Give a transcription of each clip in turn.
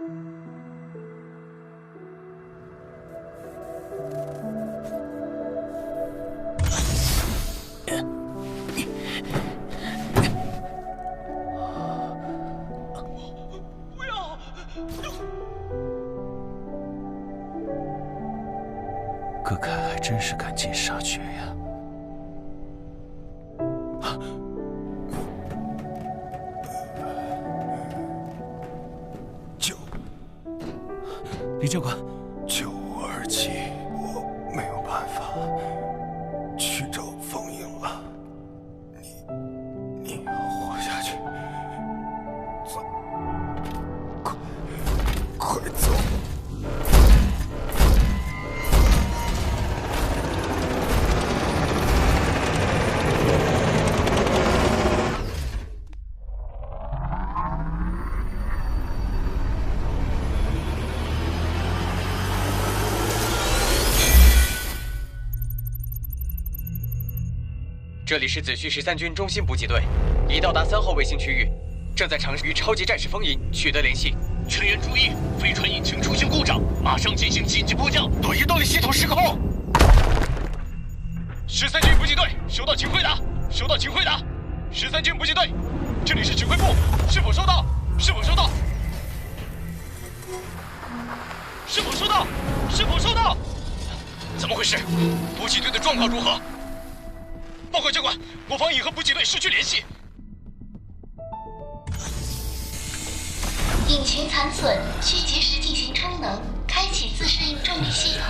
不要！葛凯还真是赶尽杀绝呀！李教官，927，我没有办法去找风影了。你要活下去，走，快走！这里是子虚13军中心补给队，已到达3号卫星区域，正在尝试与超级战士风银取得联系。全员注意，飞船引擎出现故障，马上进行紧急迫降，多余动力系统失控。13军补给队收到，请回答。收到，请回答。13军补给队，这里是指挥部，是否收到？是否收到？是否收到？是否收到？怎么回事？补给队的状况如何？报告教官，国防营和补给队失去联系。引擎残损，需及时进行充能，开启自适应重力系统。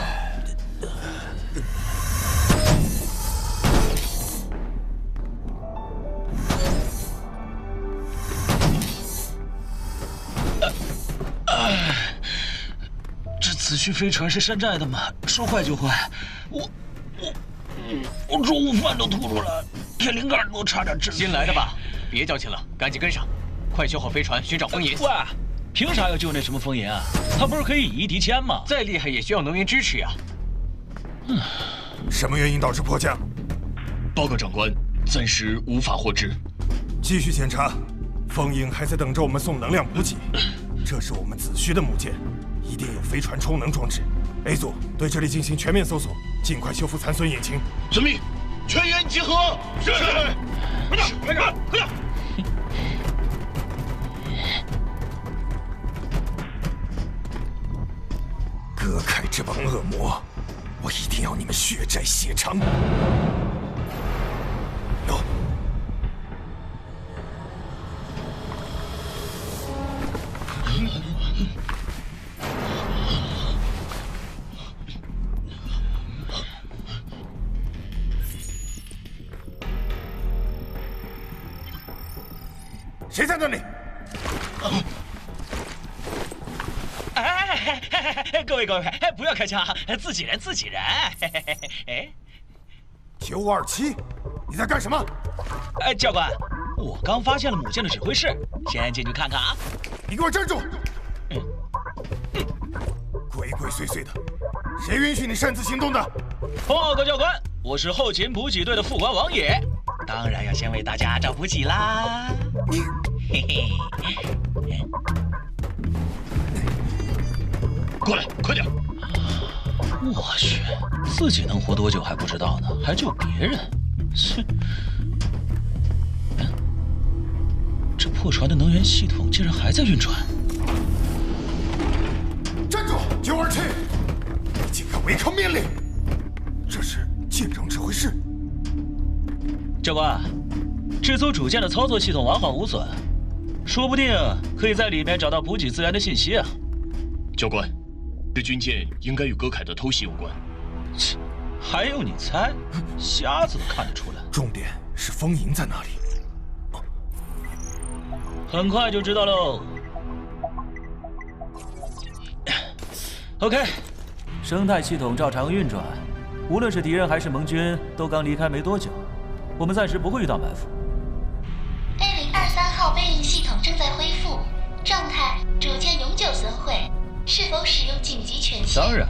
这子虚飞船是山寨的吗？说坏就坏，我中午饭都吐出来，铁灵盖都差点治。新来的吧？别矫情了，赶紧跟上，快修好飞船，寻找风银。喂，凭啥要救那什么风银啊？他不是可以以一敌千吗？再厉害也需要能源支持呀。什么原因导致迫降？报告长官，暂时无法获知。继续检查，风影还在等着我们送能量补给。这是我们子虚的母舰，一定有飞船充能装置。A 组对这里进行全面搜索，尽快修复残损引擎。遵命，全员集合。是。快点，快点，快点！葛凯这帮恶魔，我一定要你们血债血偿。有。谁在那里？各位，不要开枪，自己人。927，你在干什么？教官，我刚发现了母舰的指挥室，先进去看看啊。你给我站住！鬼鬼祟祟的，谁允许你擅自行动的？报告教官，我是后勤补给队的副官王野，当然要先为大家找补给啦。你，嘿嘿，过来，快点！我去，自己能活多久还不知道呢，还救别人？切！这破船的能源系统竟然还在运转！站住！927，你竟敢违抗命令！这是舰长指挥室。教官，这艘主舰的操作系统完好无损，说不定可以在里面找到补给资源的信息啊。教官，这军舰应该与葛凯的偷袭有关。切，还用你猜？瞎子都看得出来。重点是风银在哪里？很快就知道喽。OK， 生态系统照常运转，无论是敌人还是盟军，都刚离开没多久，我们暂时不会遇到埋伏。A023号备用系统正在恢复，状态主舰永久损毁，是否使用紧急权限？当然。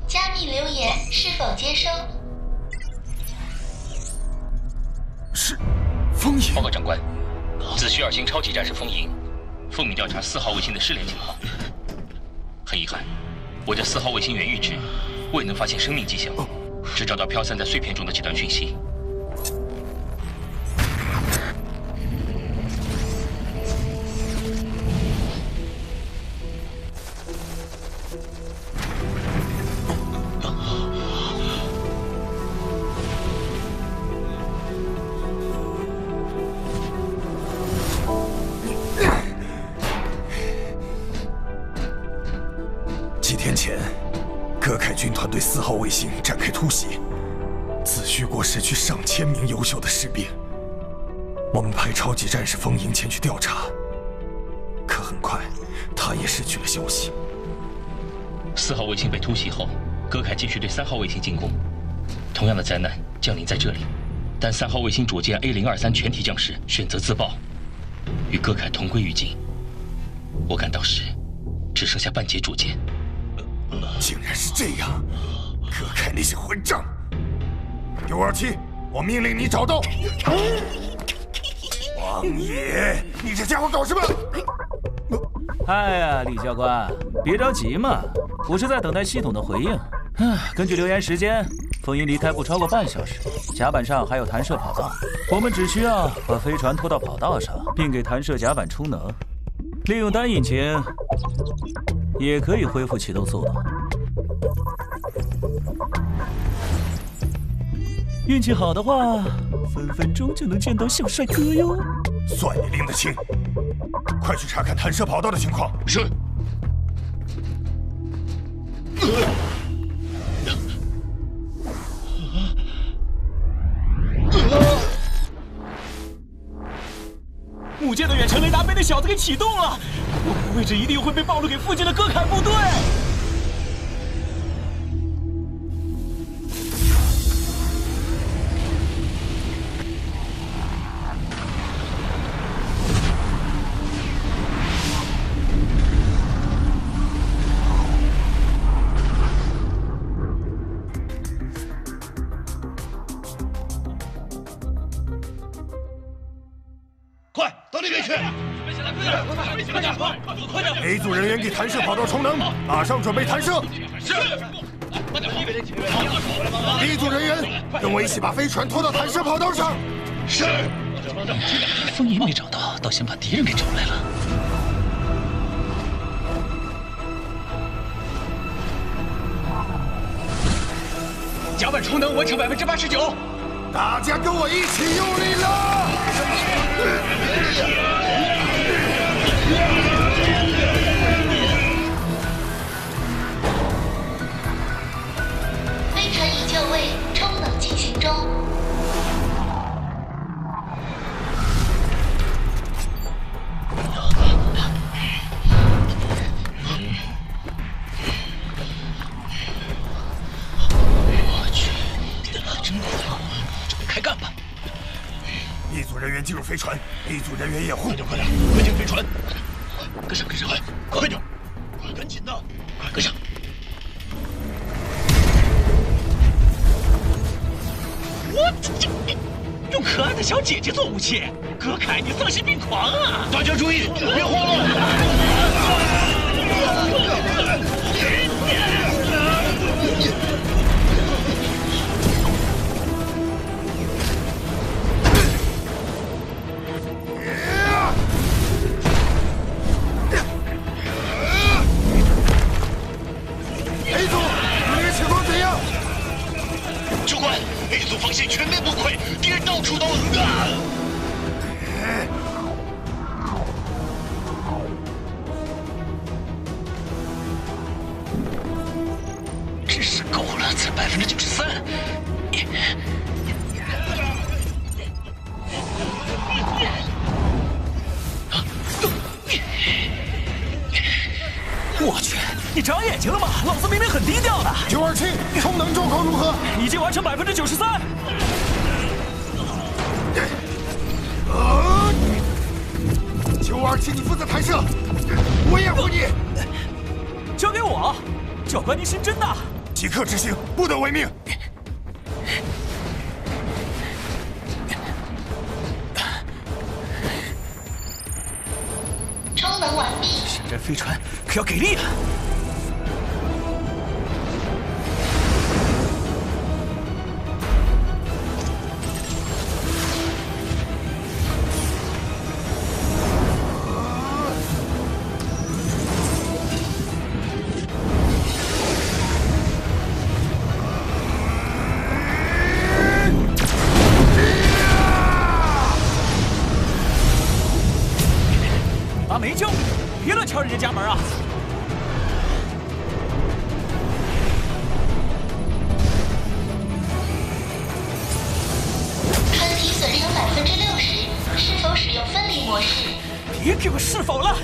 加密留言是否接收？是风影。报告长官，子虚2星超级战士风银，奉命调查4号卫星的失联情况。很遗憾，我这4号卫星源域值未能发现生命迹象，只找到飘散在碎片中的几段讯息。几天前，葛凯军团对4号卫星展开突袭，子虚国失去上千名优秀的士兵。我们派超级战士风鹰前去调查，可很快，他也失去了消息。4号卫星被突袭后，葛凯继续对3号卫星进攻，同样的灾难降临在这里，但3号卫星主舰 A023全体将士选择自爆，与葛凯同归于尽。我赶到时，只剩下半截主舰。竟然是这样！葛凯那是混账！927，我命令你找到王爷！你这家伙搞什么？哎呀，李教官，别着急嘛，我是在等待系统的回应。根据留言时间，风鹰离开不超过半小时，甲板上还有弹射跑道，我们只需要把飞船拖到跑道上，并给弹射甲板充能，利用单引擎也可以恢复启动速度。运气好的话，分分钟就能见到小帅哥哟。算你拎得清！快去查看弹射跑道的情况。是。母舰的远程雷达被那小子给启动了，我们的位置一定会被暴露给附近的葛凯部队。快到那边去！ A 组人员给弹射跑道充能，马上准备弹射。是。 B 组人员跟我一起把飞船拖到弹射跑道上。是。风鹰没找到，倒先把敌人给找来了。甲板充能完成89%。大家跟我一起用力了！ 飞船已就位，充能进行中。我去，电脑真快，准备开干吧！ 一组人员进入飞船 ，A 组人员掩护。快点，快进飞船！跟上，快点，赶紧的，快跟上！我这用可爱的小姐姐做武器，葛凯，你丧心病狂啊！大家注意，别慌了！ A 组，你们情况怎样？教官 ，A 组防线全面崩溃，敌人到处都横啊！真是够了，才93%。我去，你长眼睛了吗？老子明明很低调的。 927，充能状况如何？已经完成93%。927，你负责弹射，我掩护你。交给我，教官您心真大。即刻执行，不得违命。这飞船可要给力了！阿梅舅，别乱敲人家家门啊！喷体损伤60%，是否使用分离模式？别给我是否了！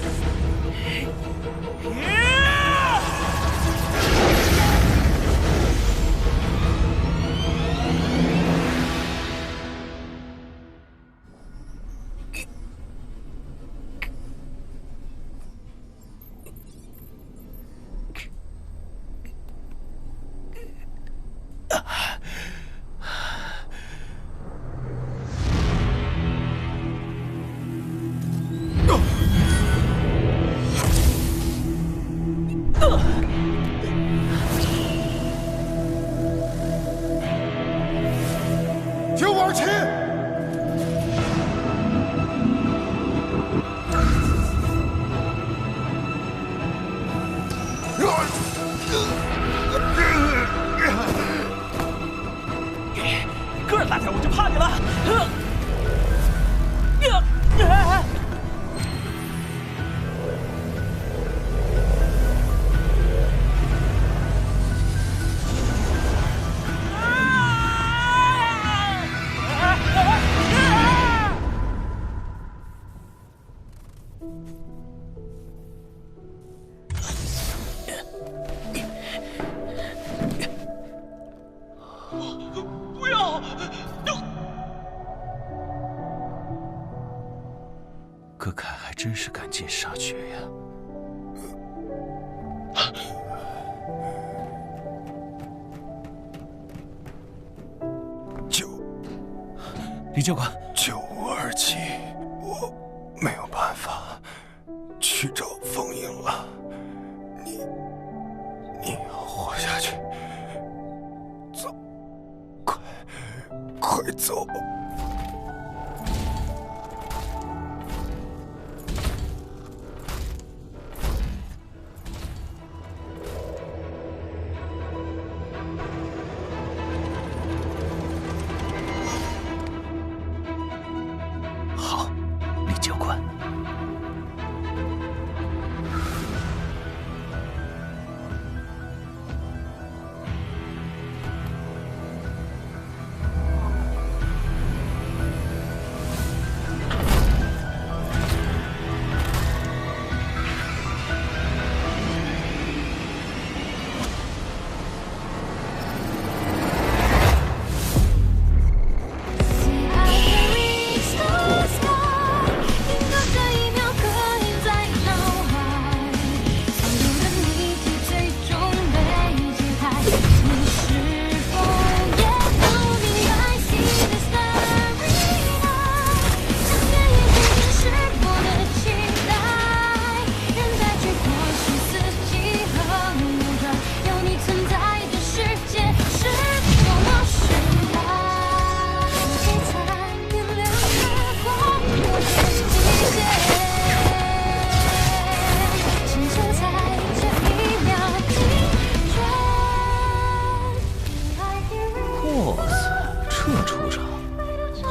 九二七，个儿大点我就怕你了。不要！葛凯还真是赶尽杀绝呀！李教官927，我没有办法去找风影了。你要活下去，走，快走！好，李教官。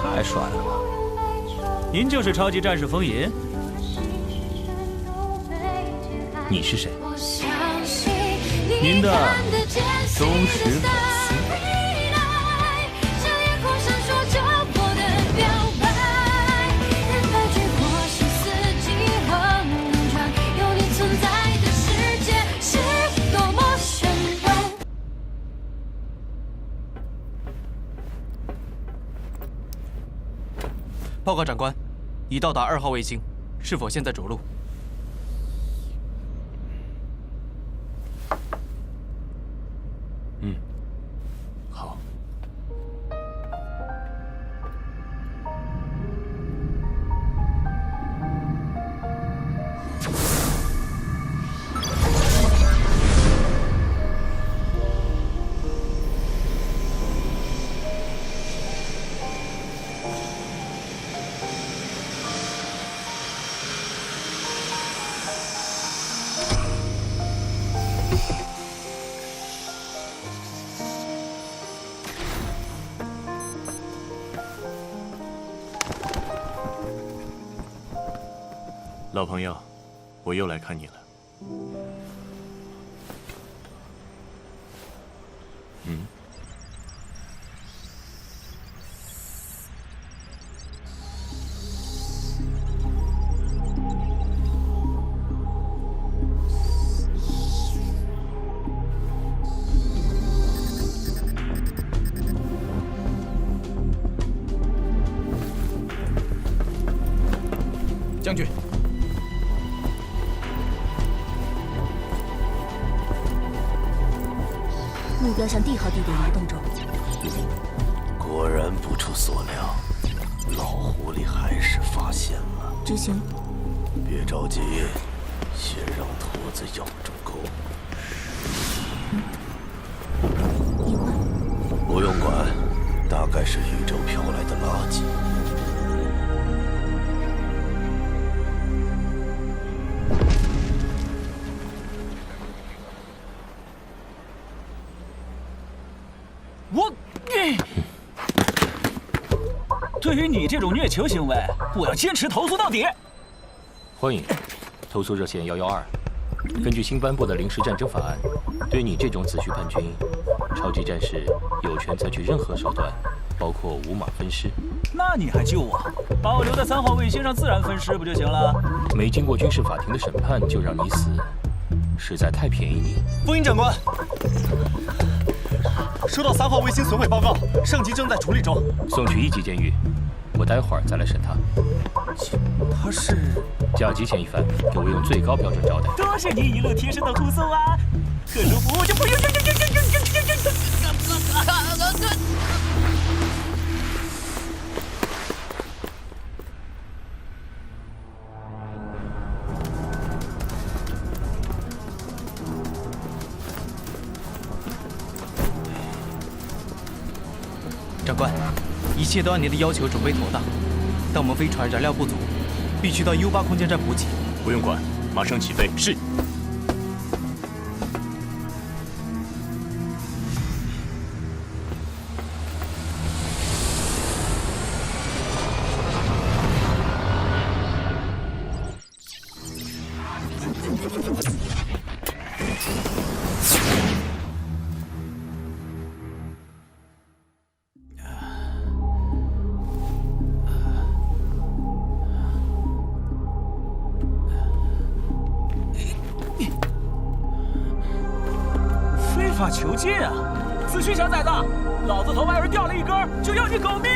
太帅了吧！您就是超级战士风银？你是谁？您的忠实粉丝。报告长官，已到达2号卫星，是否现在着陆？好。老朋友，我又来看你了。将军，目标向D号地点移动中。果然不出所料，老狐狸还是发现了。执行。别着急，先让兔子咬住钩。意外？不用管，大概是宇宙飘来的垃圾。对于你这种虐囚行为，我要坚持投诉到底。欢迎，投诉热线112。根据新颁布的临时战争法案，对你这种子虚叛军，超级战士有权采取任何手段，包括五马分尸。那你还救我？把我留在3号卫星上自然分尸不就行了？没经过军事法庭的审判就让你死，实在太便宜你。风云长官，收到3号卫星损毁报告，上级正在处理中，送去1级监狱。我待会儿再来审他。他是甲级嫌疑犯，给我用最高标准招待。多谢你一路贴身的护送啊！特殊服务就不用。长官，一切都按您的要求准备妥当，但我们飞船燃料不足，必须到 U8空间站补给。不用管，马上起飞。是。囚禁啊！子虚小崽子，老子头发要是掉了一根，就要你狗命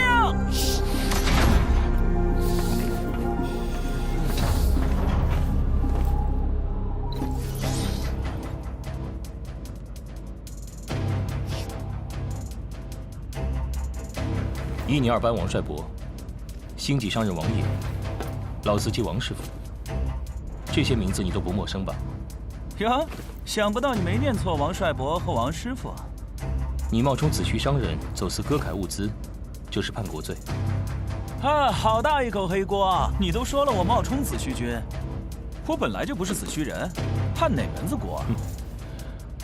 伊尼尔班王帅伯，星际商人王爷，老司机王师傅，这些名字你都不陌生吧？哟，想不到你没念错王帅伯和王师傅。你冒充子虚商人走私歌凯物资，就是叛国罪。啊，好大一口黑锅啊！你都说了我冒充子虚君，我本来就不是子虚人，叛哪门子国？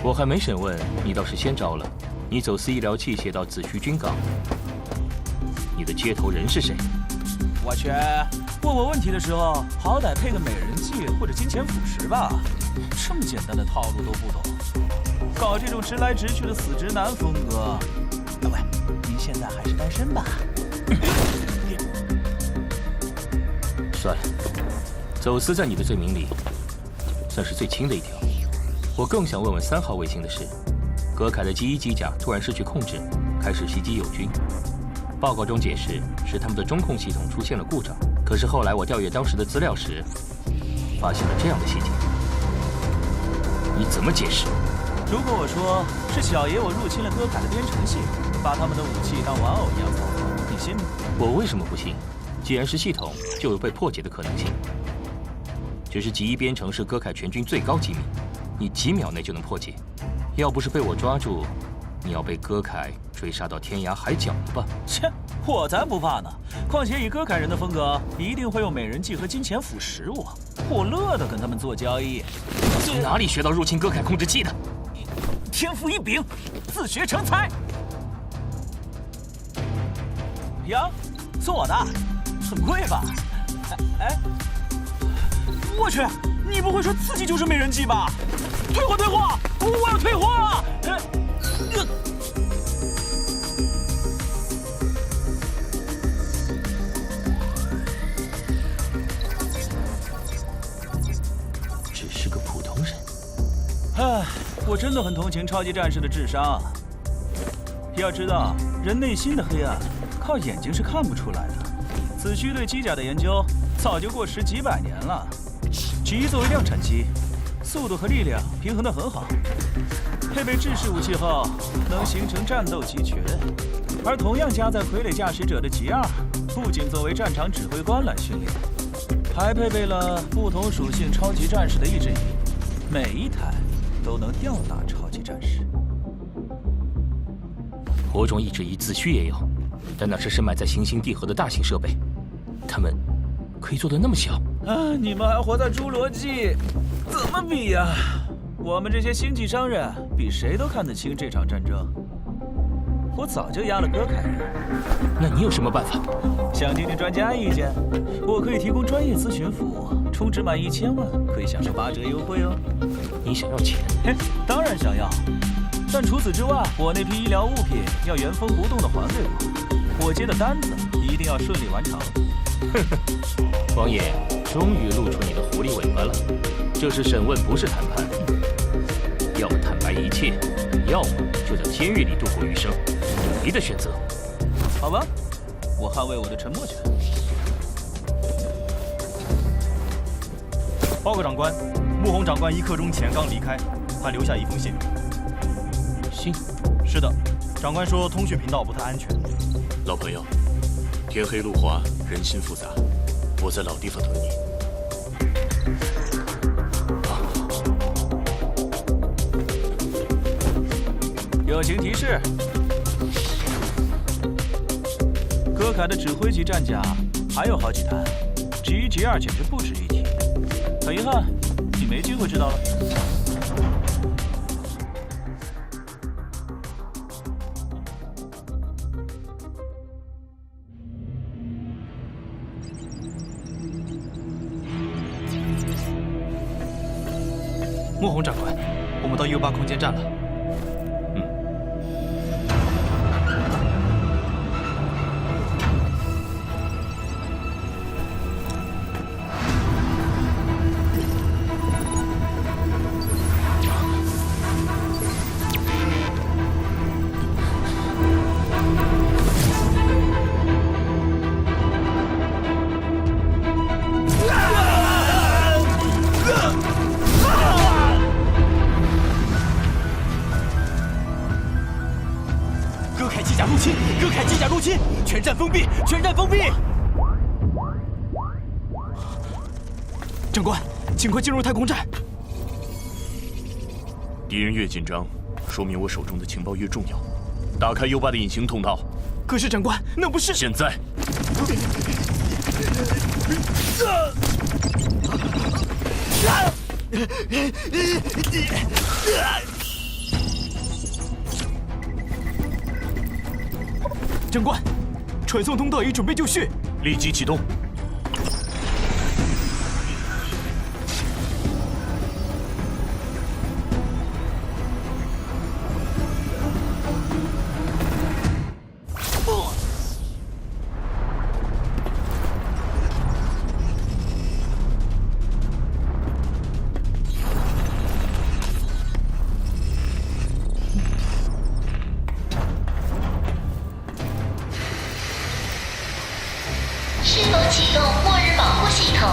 我还没审问你，倒是先招了。你走私医疗器械到子虚军港，你的接头人是谁？我去，问我问题的时候，好歹配个美人计或者金钱腐蚀吧。这么简单的套路都不懂，搞这种直来直去的死直男风格。喂，您现在还是单身吧？算了，走私在你的罪名里算是最轻的一条。我更想问问3号卫星的事。格凯的G1机甲突然失去控制，开始袭击友军。报告中解释是他们的中控系统出现了故障。可是后来我调阅当时的资料时，发现了这样的细节。你怎么解释？如果我说是小爷我入侵了歌凯的编程系，把他们的武器当玩偶一样操作，你信吗？我为什么不信？既然是系统，就有被破解的可能性。只是G1编程是歌凯全军最高机密，你几秒内就能破解。要不是被我抓住，你要被歌凯追杀到天涯海角了吧？切，我才不怕呢！况且以歌凯人的风格，一定会用美人计和金钱腐蚀我。我乐得跟他们做交易。从哪里学到入侵歌凯控制器的？天赋异禀，自学成才。呀，送我的，很贵吧？哎，我去，你不会说自己就是美人计吧？退货，退货！我要退货！只是个普通人。唉，我真的很同情超级战士的智商啊。要知道，人内心的黑暗靠眼睛是看不出来的。子虚对机甲的研究早就过时几百年了。G 作为量产机，速度和力量平衡得很好，配备制式武器后能形成战斗集群。而同样加在傀儡驾驶者的 G2，不仅作为战场指挥官来训练，还配备了不同属性超级战士的抑制仪，每一台都能吊打超级战士。火种抑制仪自虚也有，但那是深埋在行星地核的大型设备，它们可以做得那么小。啊！你们还活在侏罗纪，怎么比呀？我们这些星际商人比谁都看得清这场战争。我早就压了戈凯人。那你有什么办法？想听听专家意见？我可以提供专业咨询服务，充值满1000万可以享受8折优惠哦。你想要钱？嘿，当然想要。但除此之外，我那批医疗物品要原封不动的还给我。我接的单子一定要顺利完成。呵呵，王爷终于露出你的狐狸尾巴了。这是审问，不是谈判。要么坦白一切，要么就在监狱里度过余生。你的选择。好吧，我捍卫我的沉默权。报告长官，穆红长官1刻钟前刚离开，还留下一封信。信？是的，长官说通讯频道不太安全。老朋友，天黑路滑，人心复杂，我在老地方等你。友情提示：戈凯的指挥级战甲还有好几台，G1、G2简直不值一提。很遗憾，你没机会知道了。穆红长官，我们到 U8空间站了。戈凯机甲入侵，全站封闭，全站封闭！长官，尽快进入太空站。敌人越紧张，说明我手中的情报越重要。打开 U8的隐形通道。可是长官，那不是……现在。长官，传送通道已准备就绪，立即启动。是否启动末日保护系统？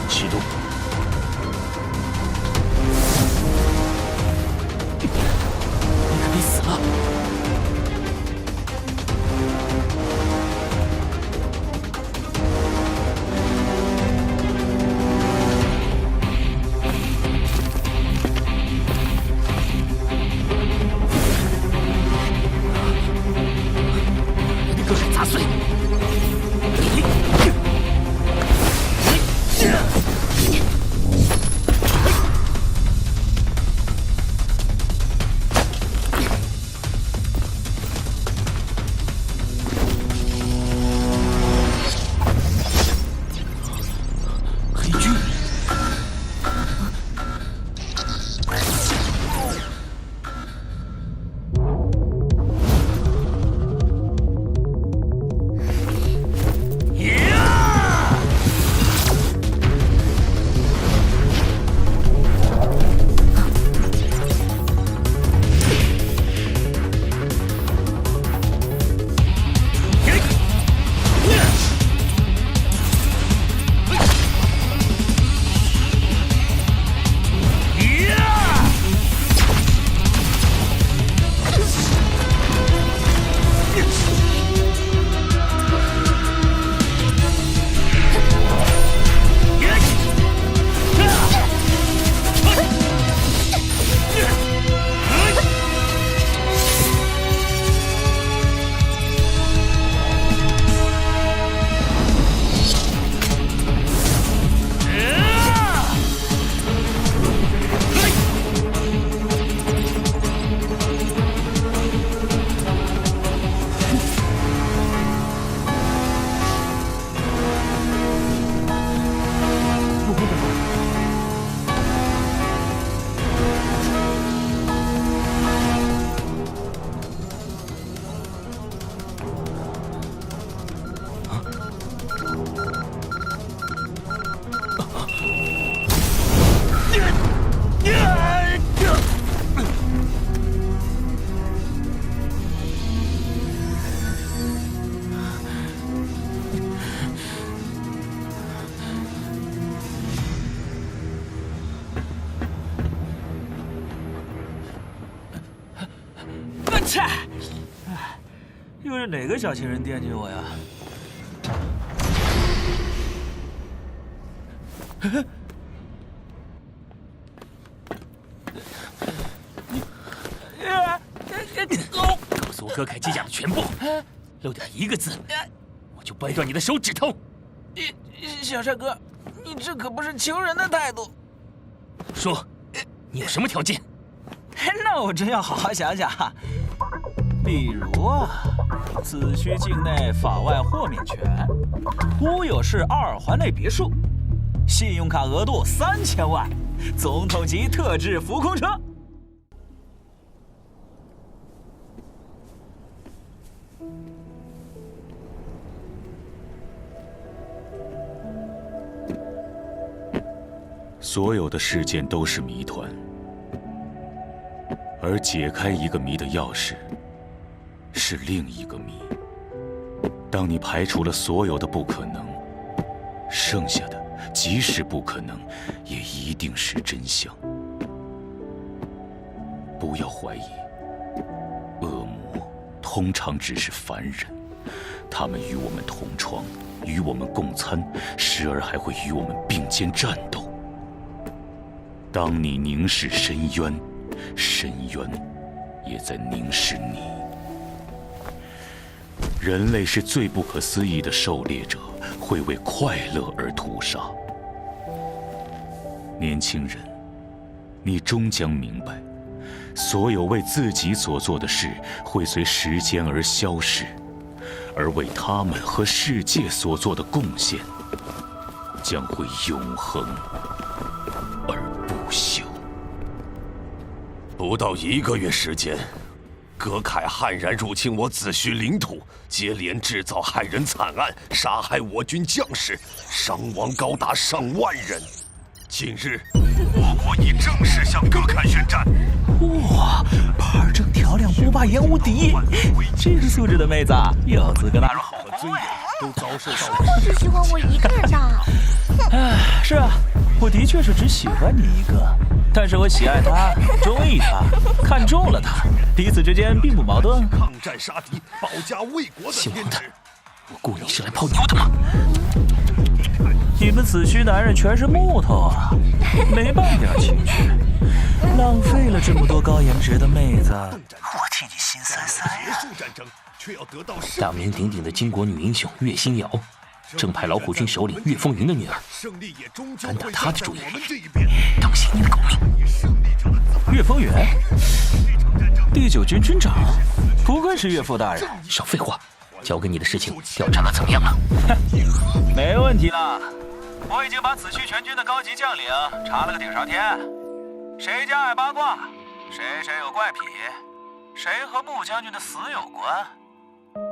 启动。你可别死了！戈凯砸碎！切！又是哪个小情人惦记我呀？告诉我割开机甲的全部，漏掉一个字，我就掰断你的手指头。小帅哥，你这可不是求人的态度。说，你有什么条件？那我真要好好想想。比如啊，此区境内法外豁免权，乌有市2环内别墅，信用卡额度3000万，总统级特制浮空车。所有的事件都是谜团，而解开一个谜的钥匙是另一个谜。当你排除了所有的不可能，剩下的即使不可能，也一定是真相。不要怀疑，恶魔通常只是凡人，他们与我们同床，与我们共餐，时而还会与我们并肩战斗。当你凝视深渊，深渊也在凝视你。人类是最不可思议的狩猎者，会为快乐而屠杀。年轻人，你终将明白，所有为自己所做的事会随时间而消逝，而为他们和世界所做的贡献将会永恒而不朽。不到1个月时间，葛凯悍然入侵我子虚领土，接连制造害人惨案，杀害我军将士，伤亡高达上万人。近日，我国已正式向葛凯宣战。哇，牌正调亮，波霸颜无敌，这个素质的妹子有资格纳入后宫呀！都遭受到我只喜欢我一个人的。哎，是啊，我的确是只喜欢你一个，但是我喜爱他，中意他，看中了他，彼此之间并不矛盾。抗战杀敌，保家卫国的天职。我雇你是来泡妞的吗？你们此区男人全是木头啊，没半点情趣，浪费了这么多高颜值的妹子，我替你心塞塞呀！大名鼎鼎的巾帼女英雄岳新瑶，正派老虎军首领岳风云的女儿，敢打她的主意，当心你的狗命！岳风云，第9军军长，不愧是岳父大人。少废话，交给你的事情调查的怎么样了？没问题了，我已经把此区全军的高级将领查了个顶上天，谁家爱八卦，谁有怪癖，谁和穆将军的死有关，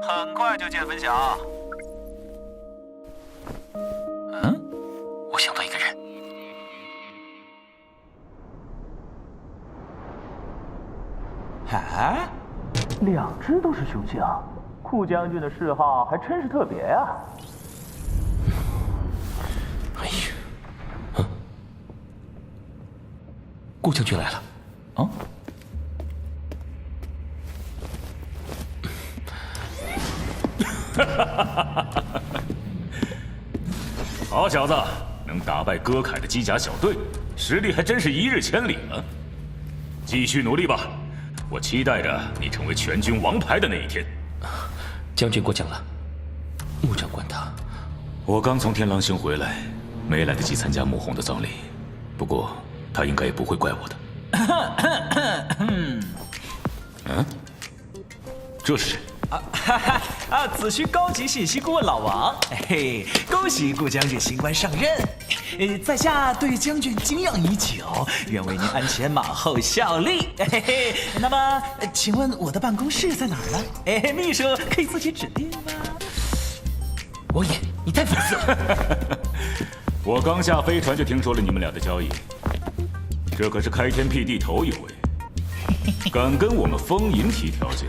很快就见分晓。我想到一个人。哎，2只都是雄性，库将军的嗜好还真是特别呀。哎呀，顾将军来了。啊？好小子，能打败戈凯的机甲小队，实力还真是一日千里了。继续努力吧，我期待着你成为全军王牌的那一天。将军过奖了，穆长官他……我刚从天狼星回来，没来得及参加穆红的葬礼，不过他应该也不会怪我的。嗯，这是谁？子虚高级信息顾问老王，嘿，恭喜顾将军新官上任，在下对将军敬仰已久，愿为您鞍前马后效力。嘿嘿，那么，请问我的办公室在哪儿呢？秘书可以自己指定吗？王爷，你太放肆了！我刚下飞船就听说了你们俩的交易，这可是开天辟地头一回，敢跟我们风银提条件，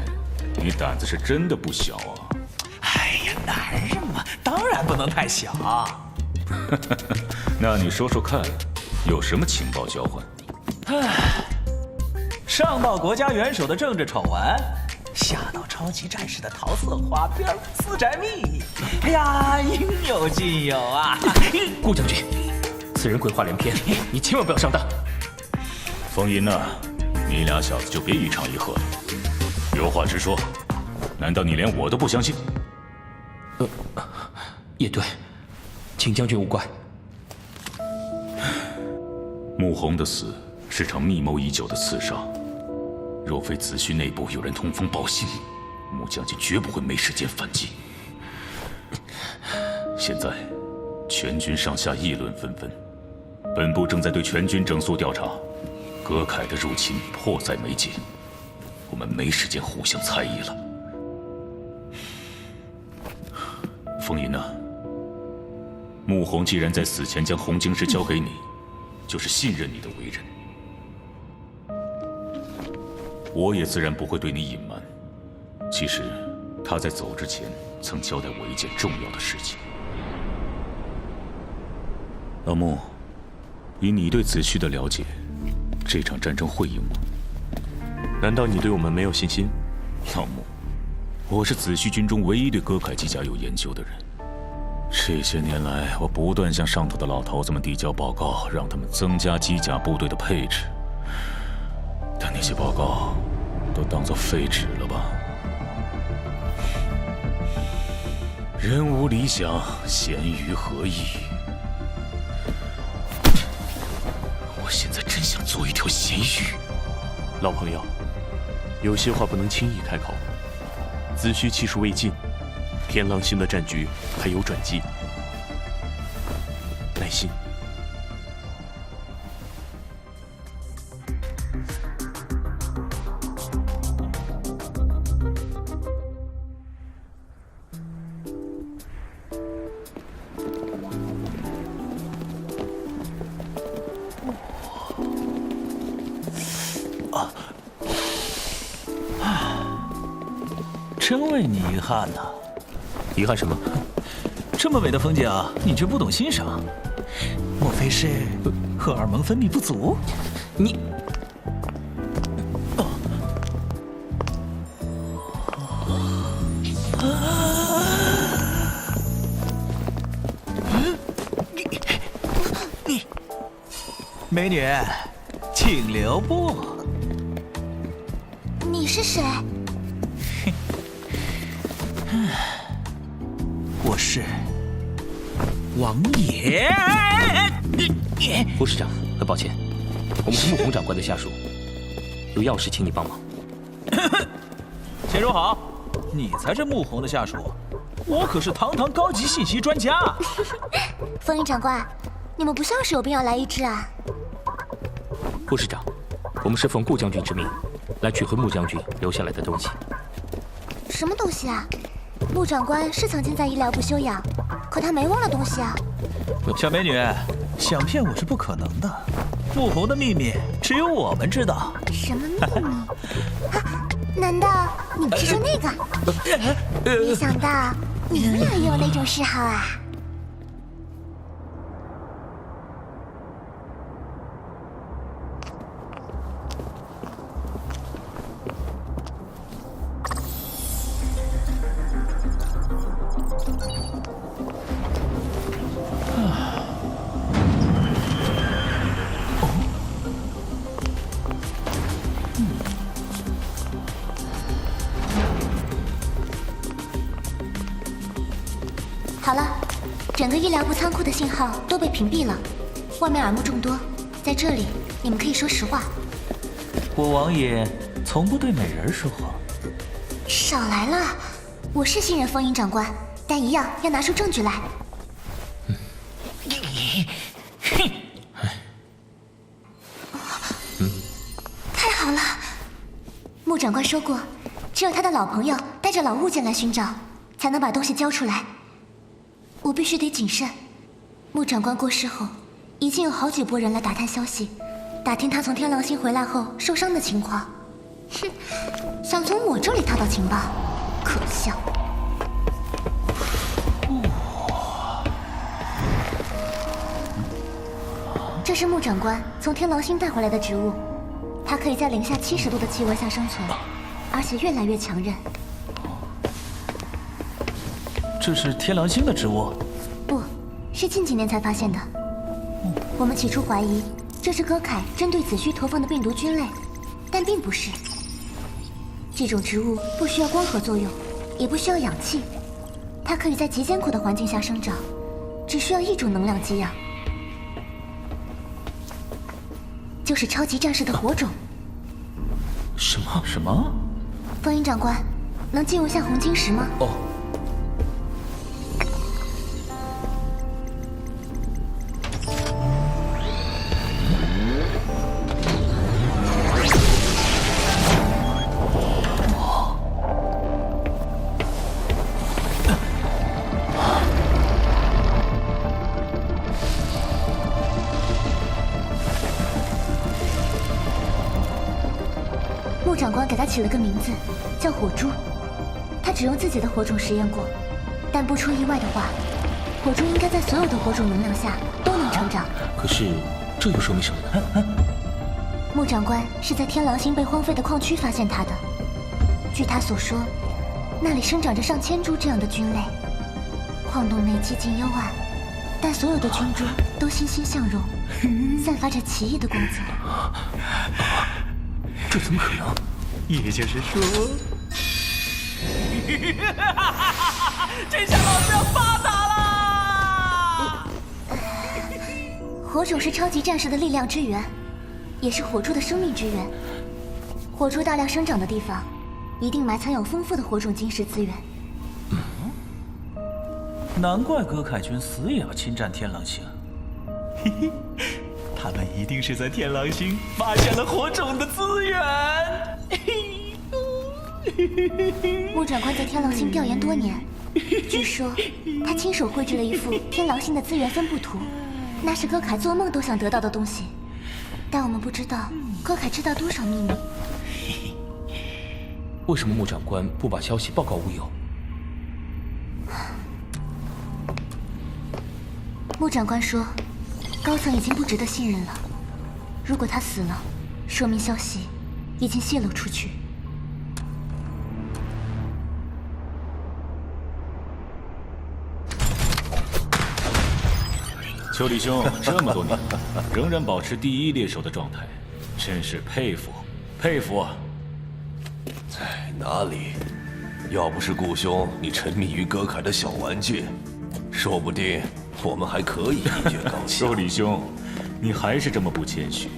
你胆子是真的不小啊！哎呀，男人嘛，当然不能太小。那你说说看，有什么情报交换？上报国家元首的政治丑闻，下到超级战士的桃色花边、私宅秘密，哎呀，应有尽有啊！顾将军，此人鬼话连篇，你千万不要上当。风吟呐，你俩小子就别一唱一和了，有话直说。难道你连我都不相信？也对，请将军勿怪。穆弘的死是场密谋已久的刺杀，若非子虚内部有人通风报信，穆将军绝不会没时间反击。现在，全军上下议论纷纷，本部正在对全军整肃调查，葛凯的入侵迫在眉睫，我们没时间互相猜疑了。风吟啊，穆弘既然在死前将红晶石交给你，就是信任你的为人。我也自然不会对你隐瞒。其实，他在走之前曾交代我一件重要的事情。老穆，以你对子虚的了解，这场战争会赢吗？难道你对我们没有信心？老穆，我是子虚军中唯一对葛凯机甲有研究的人。这些年来，我不断向上头的老头子们递交报告，让他们增加机甲部队的配置。但那些报告都当作废纸了吧？人无理想，咸鱼何益？我现在真想做一条咸鱼。老朋友，有些话不能轻易开口。子虚气数未尽，天狼星的战局还有转机，耐心。真为你遗憾呐！遗憾什么？这么美的风景，你却不懂欣赏，莫非是荷尔蒙分泌不足？你……美女，请留步。你是谁？我是王爷。副师长，很抱歉，我们是穆弘长官的下属，有要事请你帮忙。先说好，你才是穆弘的下属，我可是堂堂高级信息专家。风云长官，你们不像是有病要来医治啊？副师长，我们是奉顾将军之命，来取回穆将军留下来的东西。什么东西啊？穆长官是曾经在医疗部休养，可他没忘了东西啊。小美女，想骗我是不可能的。穆弘的秘密只有我们知道。什么秘密？啊？难道你们是说那个？没想到你们俩也有那种嗜好啊！好了，整个医疗部仓库的信号都被屏蔽了，外面耳目众多，在这里你们可以说实话。我王爷从不对美人说谎。少来了，我是信任风云长官，但一样要拿出证据来。太好了，穆长官说过，只有他的老朋友带着老物件来寻找，才能把东西交出来。我必须得谨慎。穆长官过世后，已经有好几拨人来打探消息，打听他从天狼星回来后受伤的情况。哼，想从我这里套到情报，可笑。这是穆长官从天狼星带回来的植物，它可以在零下70度的气温下生存，而且越来越强韧。这是天狼星的植物？不，是近几年才发现的。我们起初怀疑这是歌凯针对子虚投放的病毒菌类，但并不是。这种植物不需要光合作用，也不需要氧气，它可以在极艰苦的环境下生长，只需要一种能量给养，就是超级战士的火种。什么？风云长官，能借用下红晶石吗？哦。陆长官给他起了个名字，叫火珠。他只用自己的火种实验过，但不出意外的话，火珠应该在所有的火种能量下都能成长。可是，这又说明什么呢？穆长官是在天狼星被荒废的矿区发现它的。据他所说，那里生长着上千株这样的菌类，矿洞内寂静幽暗，但所有的菌株都欣欣向荣，散发着奇异的光泽。这怎么可能？也就是说，这下老子要发达啦！火种是超级战士的力量之源，也是火珠的生命之源。火珠大量生长的地方，一定埋藏有丰富的火种晶石资源。难怪歌凯军死也要侵占天狼星。嘿嘿，他们一定是在天狼星发现了火种的资源。穆长官在天狼星调研多年，据说他亲手绘制了一幅天狼星的资源分布图，那是歌凯做梦都想得到的东西。但我们不知道歌凯知道多少秘密。为什么穆长官不把消息报告乌有？穆长官说，高层已经不值得信任了。如果他死了，说明消息已经泄露出去。丘离兄这么多年仍然保持第一猎手的状态，真是佩服佩服啊！在哪里？要不是顾兄你沉迷于歌凯的小玩具，说不定我们还可以一决高下。丘离兄，你还是这么不谦虚。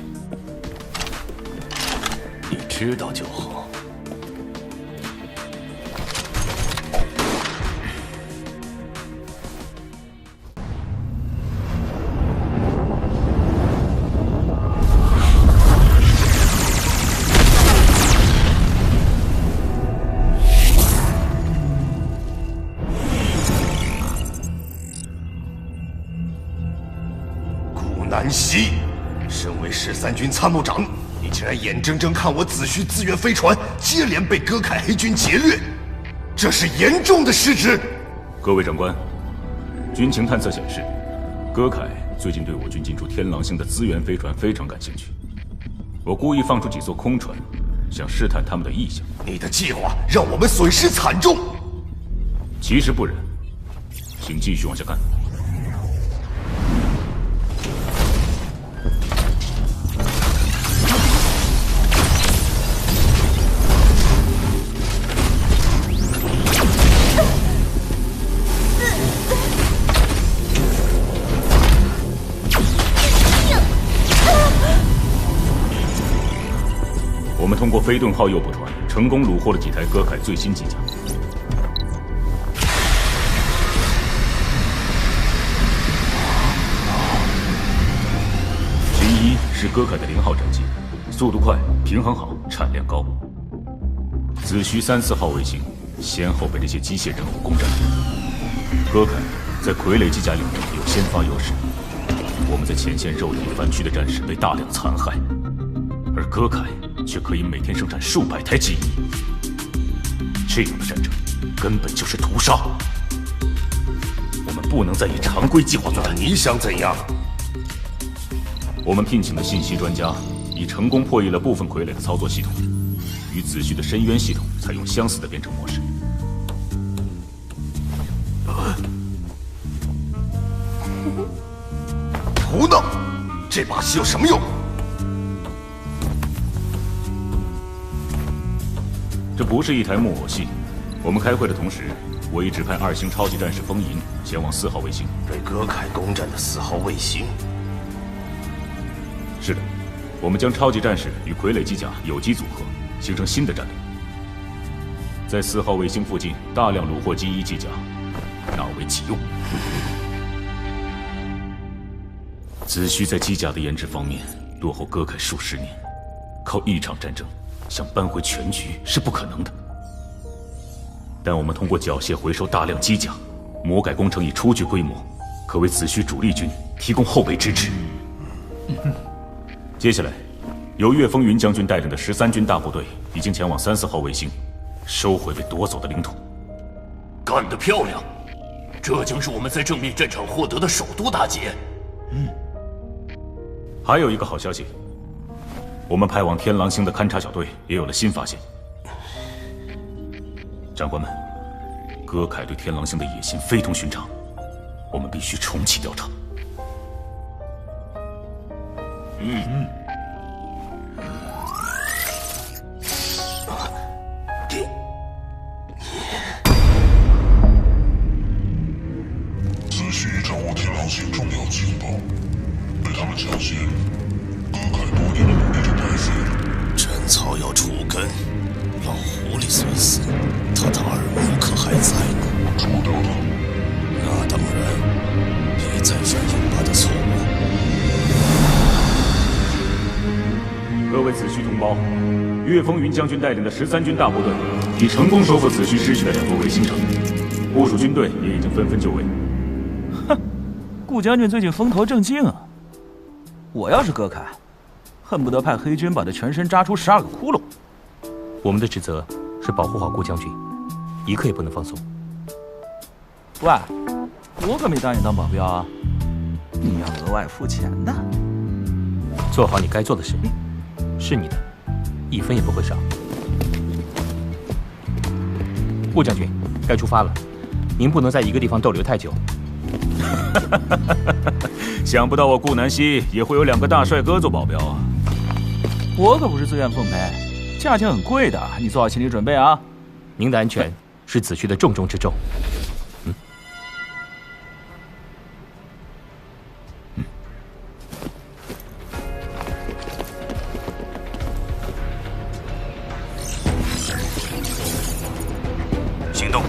你知道就好。南希，身为13军参谋长，你竟然眼睁睁看我子虚资源飞船接连被歌凯黑军劫掠，这是严重的失职。各位长官，军情探测显示，歌凯最近对我军进驻天狼星的资源飞船非常感兴趣。我故意放出几艘空船，想试探他们的意向。你的计划让我们损失惨重。其实不然，请继续往下看。我们通过飞盾号诱捕船，成功虏获了几台歌凯最新机甲。其一是歌凯的0号战机，速度快，平衡好，产量高。子虚3、4号卫星先后被这些机械人偶攻占。歌凯在傀儡机甲领域有先发优势，我们在前线肉眼翻区的战士被大量残害，而歌凯却可以每天生产数百台机翼，这样的战争根本就是屠杀。我们不能再以常规计划作战。你想怎样？我们聘请的信息专家已成功破译了部分傀儡的操作系统，与子虚的深渊系统采用相似的编程模式。胡闹！这把戏有什么用？这不是一台木偶戏。我们开会的同时，我已指派2星超级战士风银前往4号卫星。被葛凯攻占的4号卫星。是的，我们将超级战士与傀儡机甲有机组合，形成新的战力。在4号卫星附近大量虏获机1机甲，纳为己用。子虚在机甲的研制方面落后葛凯数十年，靠一场战争想扳回全局是不可能的。但我们通过缴械回收大量机甲，魔改工程已初具规模，可为子虚主力军提供后备支持。接下来，由岳风云将军带领的13军大部队已经前往3、4号卫星，收回被夺走的领土。干得漂亮！这将是我们在正面战场获得的首都大捷。还有一个好消息，我们派往天狼星的勘察小队也有了新发现。长官们，葛凯对天狼星的野心非同寻常，我们必须重启调查。子虚掌握天狼星重要情报，被他们抢先，葛凯多年的努力就白费了。真草要除根，老狐狸虽死，他的耳目可还在呢。除掉他。那当然，别再犯有疤的错误。各位子虚同胞，岳风云将军带领的13军大部队已成功收复子虚失去的2座卫星城，部署军队也已经纷纷就位。哼，顾将军最近风头正劲啊！我要是葛凯，恨不得派黑军把他全身扎出12个窟窿。我们的职责是保护好顾将军，一刻也不能放松。喂，我可没答应当保镖啊！你要额外付钱的。做好你该做的事，是你的，1分也不会少。顾将军，该出发了，您不能在一个地方逗留太久。想不到我顾南溪也会有2个大帅哥做保镖啊！我可不是自愿奉陪，价钱很贵的，你做好心理准备啊！您的安全是子虚的重中之重。行动！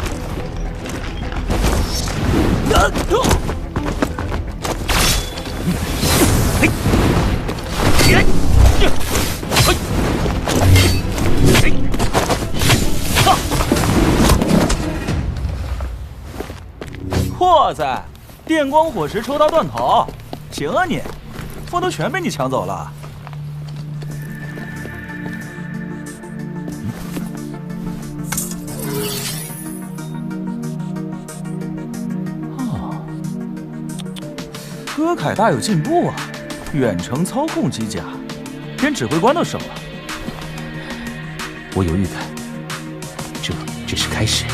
哇塞，电光火石抽刀断头，行啊你，风头全被你抢走了。葛凯大有进步啊，远程操控机甲，连指挥官都升了。我有预感，这只是开始。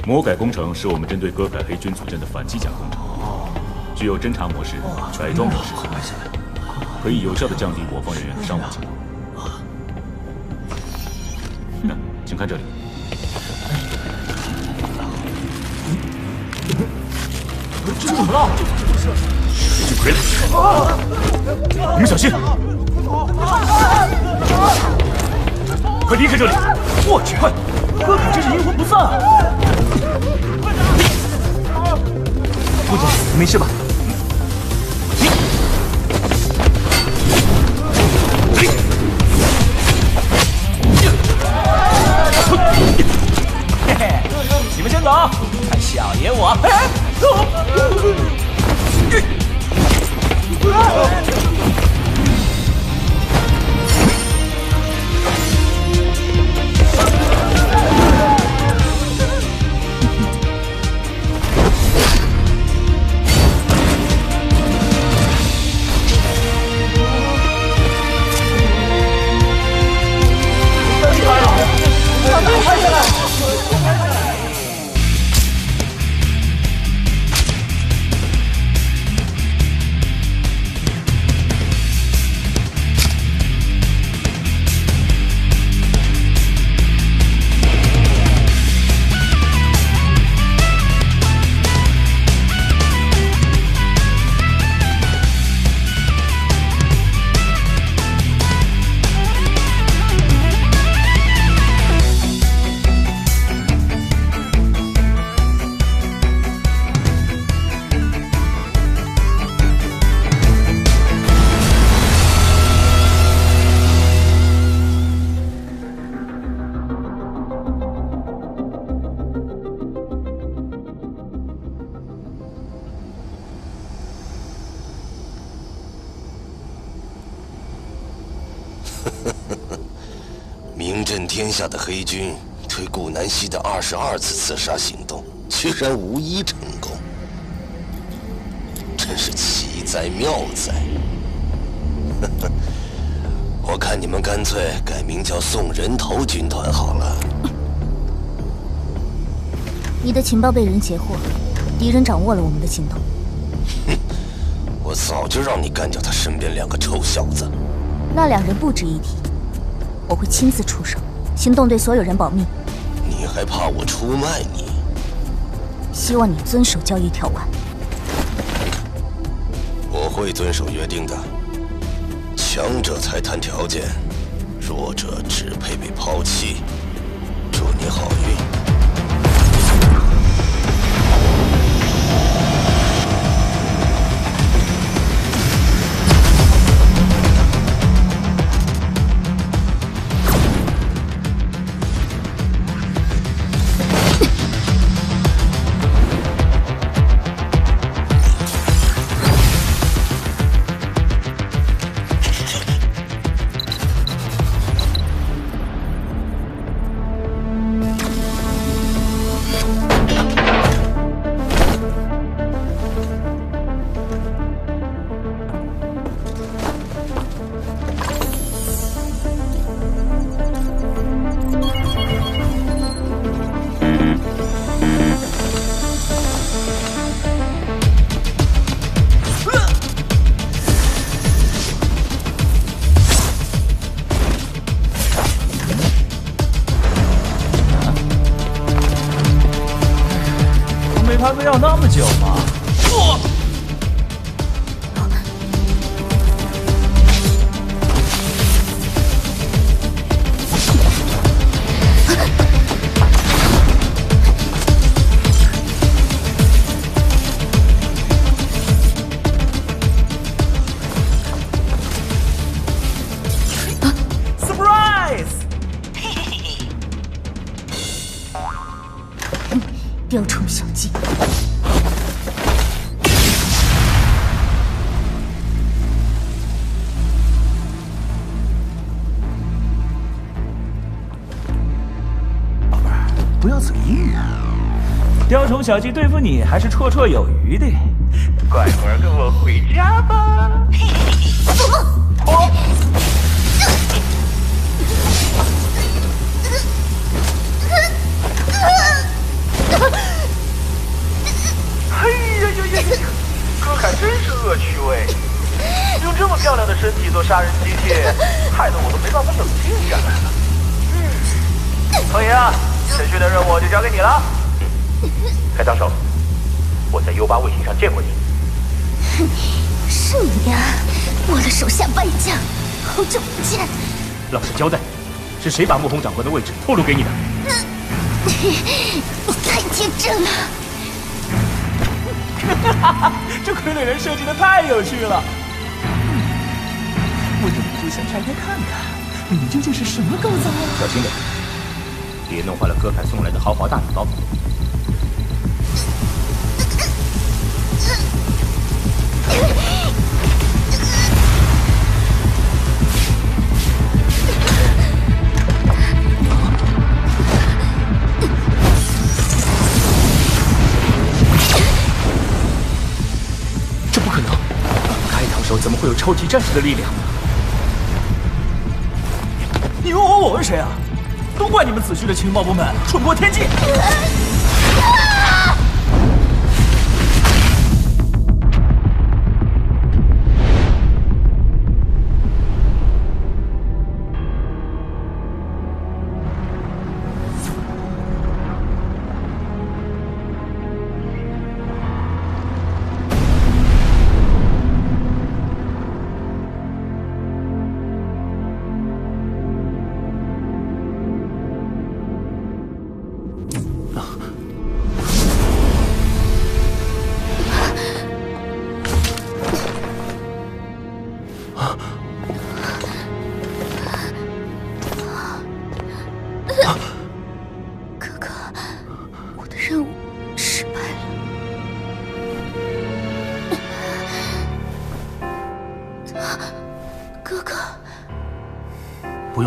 魔改工程是我们针对葛凯黑军组建的反机甲工程，具有侦察模式、改装模式，可以有效地降低我方人员的伤亡情况。请看这里。这怎么了？黑军傀儡，你们小心！快离开这里！我去，快！葛凯这是阴魂不散啊！顾将军，没事吧？嘿嘿，你们先走，看小爷我！名震天下的黑军对顾南溪的22次刺杀行动，居然无一成功，真是奇哉妙哉！我看你们干脆改名叫送人头军团好了。你的情报被人截获，敌人掌握了我们的行动。哼，我早就让你干掉他身边2个臭小子。那2人不值一提，我会亲自出手，行动对所有人保密。你还怕我出卖你？希望你遵守交易条款。我会遵守约定的。强者才谈条件，弱者只配被抛弃。祝你好运。他们要那么久吗？雕虫小技。宝贝儿，不要嘴硬啊！雕虫小技对付你还是绰绰有余的。乖乖跟我回家吧。做梦！哎呀呀呀呀！哥凯真是恶趣味，用这么漂亮的身体做杀人机器，害得我都没办法冷静下来了。风爷啊，这续的任务就交给你了。开膛手，我在 U8 卫星上见过你。是你啊，我的手下败将，好久不见。老实交代，是谁把穆红长官的位置透露给你的？你太天真了。这傀儡人设计的太有趣了。我忍不住想拆开看看，里面究竟是什么构造啊！小心点，别弄坏了哥凯送来的豪华大礼包。这不可能！开膛手怎么会有超级战士的力量？你问我是谁啊？都怪你们子虚的情报部门蠢过天际！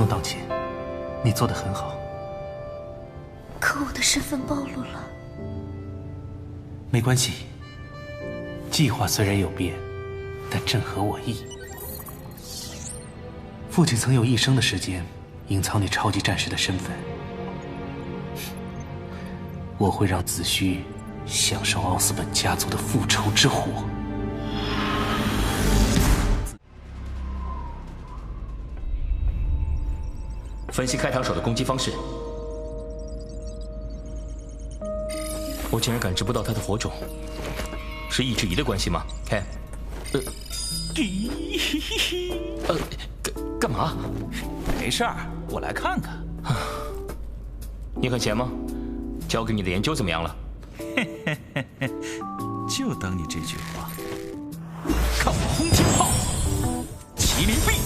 道歉，你做得很好。可我的身份暴露了。没关系，计划虽然有变，但正合我意。父亲曾有一生的时间隐藏你超级战士的身份，我会让子虚享受奥斯本家族的复仇之火。分析开膛手的攻击方式，我竟然感知不到他的火种，是意志仪的关系吗 ？Ken， 干嘛？没事儿，我来看看。你很闲吗？交给你的研究怎么样了？就等你这句话。看我轰天炮，麒麟臂，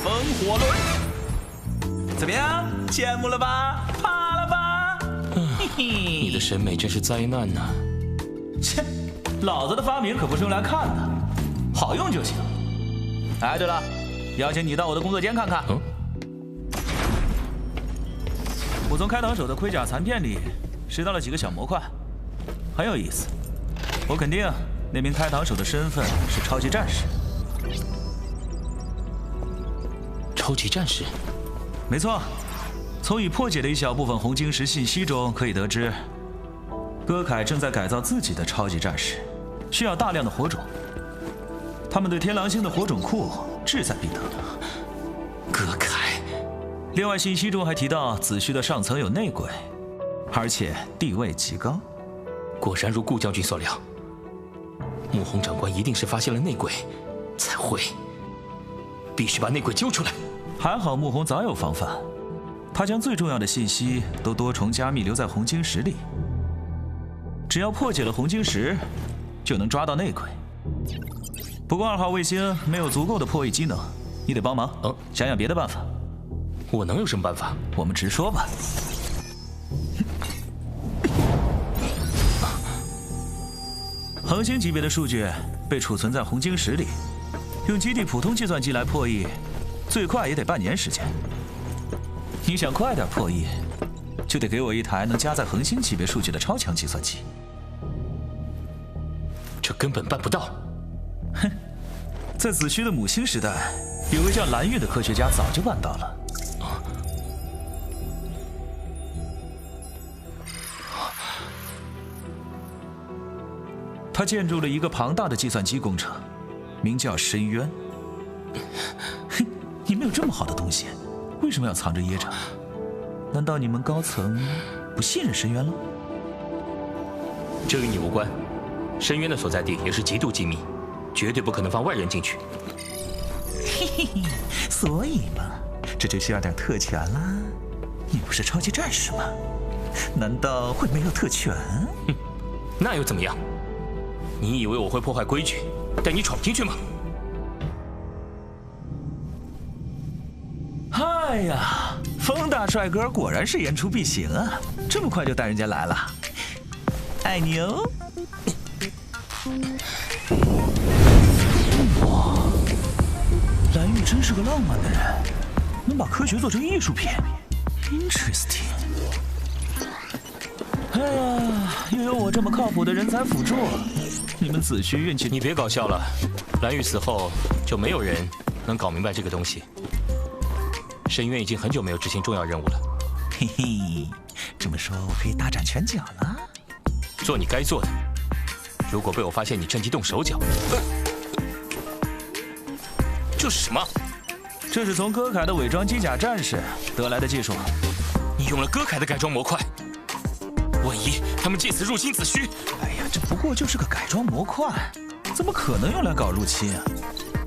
风火轮，怎么样？羡慕了吧？怕了吧？嘿嘿，你的审美真是灾难呐！切，老子的发明可不是用来看的，好用就行。哎，对了，邀请你到我的工作间看看。我从开膛手的盔甲残片里拾到了几个小模块，很有意思。我肯定那名开膛手的身份是超级战士。超级战士？没错。从已破解的一小部分红晶石信息中可以得知，歌凯正在改造自己的超级战士，需要大量的火种。他们对天狼星的火种库志在必得。歌凯。另外，信息中还提到子虚的上层有内鬼，而且地位极高。果然如顾将军所料，穆红长官一定是发现了内鬼，才会。必须把内鬼揪出来。还好穆红早有防范。他将最重要的信息都多重加密留在红晶石里，只要破解了红晶石，就能抓到内鬼。不过2号卫星没有足够的破译机能，你得帮忙，想想别的办法。我能有什么办法？我们直说吧。恒星级别的数据被储存在红晶石里，用基地普通计算机来破译，最快也得半年时间。你想快点破译，就得给我一台能加载恒星级别数据的超强计算机。这根本办不到。哼，在子虚的母星时代，有位叫蓝玉的科学家早就办到了。他建筑了一个庞大的计算机工程，名叫深渊。哼，你们有这么好的东西，为什么要藏着掖着？难道你们高层不信任深渊了？这与你无关。深渊的所在地也是极度机密，绝对不可能放外人进去。嘿嘿嘿，所以嘛，这就需要点特权啦。你不是超级战士吗？难道会没有特权？哼，那又怎么样？你以为我会破坏规矩，带你闯进去吗？哎呀，风大帅哥果然是言出必行啊！这么快就带人家来了，爱牛。哇，蓝玉真是个浪漫的人，能把科学做成艺术品 ，interesting。哎呀，又有我这么靠谱的人才辅助，你们子虚运气。你别搞笑了，蓝玉死后就没有人能搞明白这个东西。深渊已经很久没有执行重要任务了。嘿嘿，这么说我可以大展拳脚了。做你该做的。如果被我发现你趁机动手脚，这是什么？这是从歌凯的伪装机甲战士得来的技术。你用了歌凯的改装模块，万一他们借此入侵子虚？哎呀，这不过就是个改装模块，怎么可能用来搞入侵啊？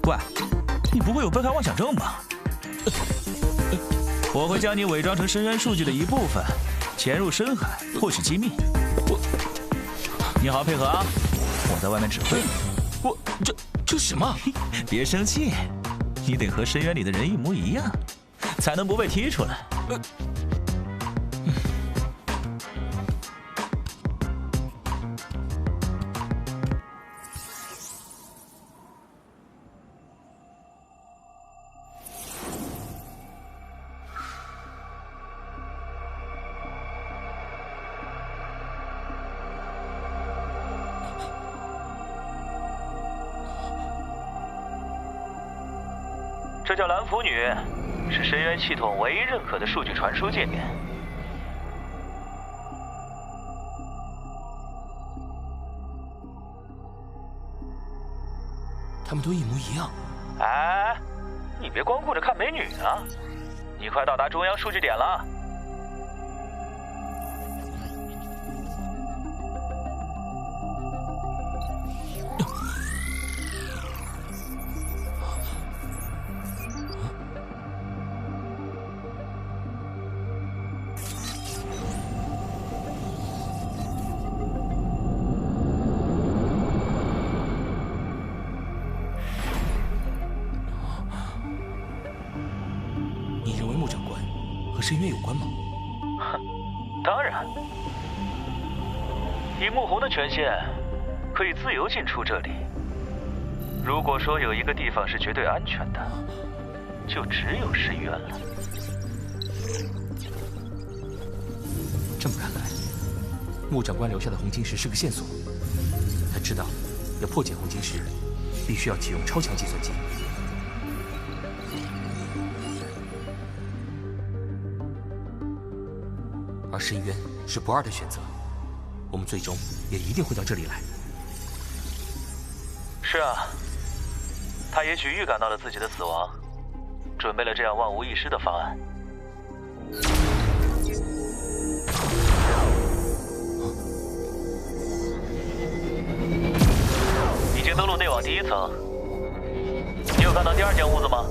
喂，你不会有被害妄想症吧？我会将你伪装成深渊数据的一部分，潜入深海获取机密。你好好配合啊，我在外面指挥。这什么？别生气，你得和深渊里的人一模一样，才能不被踢出来。这叫蓝符女，是深渊系统唯一认可的数据传输界面。他们都一模一样。哎，你别光顾着看美女啊！你快到达中央数据点了。深渊有关吗？哼，当然。以穆红的权限，可以自由进出这里。如果说有一个地方是绝对安全的，就只有深渊了。这么看来，穆长官留下的红晶石是个线索。他知道，要破解红晶石，必须要启用超强计算机。而深渊是不二的选择，我们最终也一定会到这里来。是啊，他也许预感到了自己的死亡，准备了这样万无一失的方案。已经登陆内网第1层，你有看到第2间屋子吗？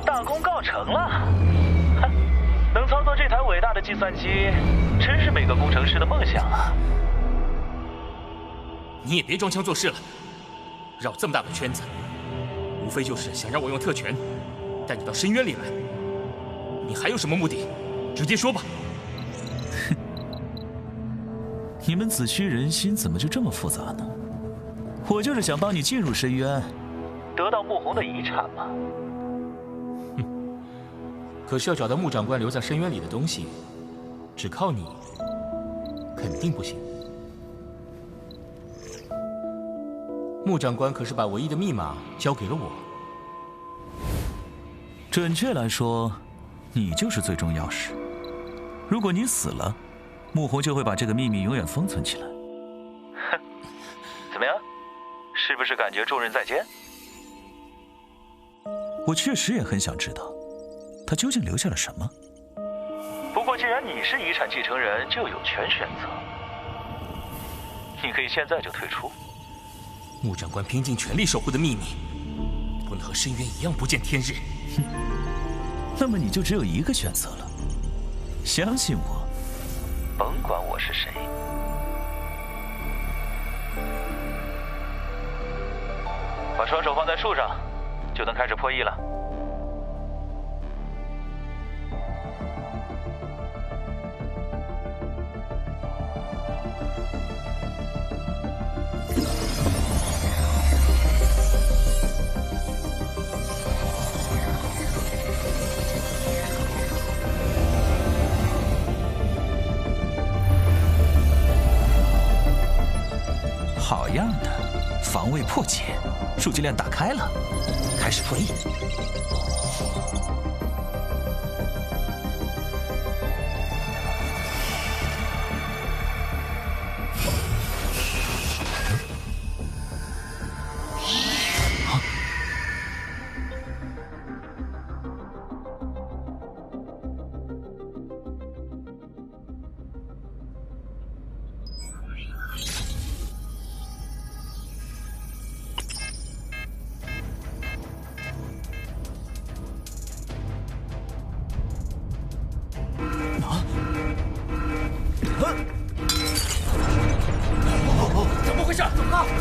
大功告成了！能操作这台伟大的计算机，真是每个工程师的梦想啊！你也别装腔作势了，绕这么大的圈子，无非就是想让我用特权带你到深渊里来。你还有什么目的？直接说吧。哼，你们子虚人心怎么就这么复杂呢？我就是想帮你进入深渊，得到穆红的遗产嘛。可是要找到穆长官留在深渊里的东西，只靠你肯定不行。穆长官可是把唯一的密码交给了我。准确来说，你就是最终钥匙。如果你死了，穆红就会把这个秘密永远封存起来。哼，怎么样？是不是感觉重任在肩？我确实也很想知道，他究竟留下了什么。不过既然你是遗产继承人，就有权选择。你可以现在就退出。穆长官拼尽全力守护的秘密，不能和深渊一样不见天日。哼，那么你就只有一个选择了。相信我，甭管我是谁。把双手放在树上，就能开始破译了。好样的，防卫破解，数据链打开了，开始破译。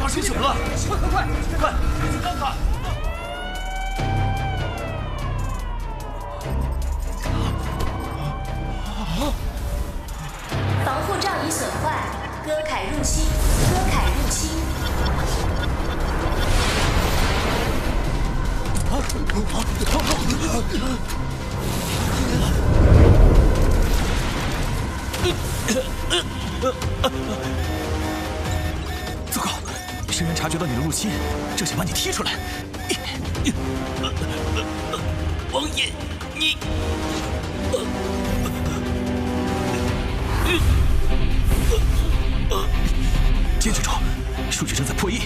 生什么了？快！去看看！防护罩已损坏，歌凯入侵！歌凯入侵！糟糕！深渊察觉到你的入侵，这想把你踢出来。王爷，你……坚持住，数据正在破译。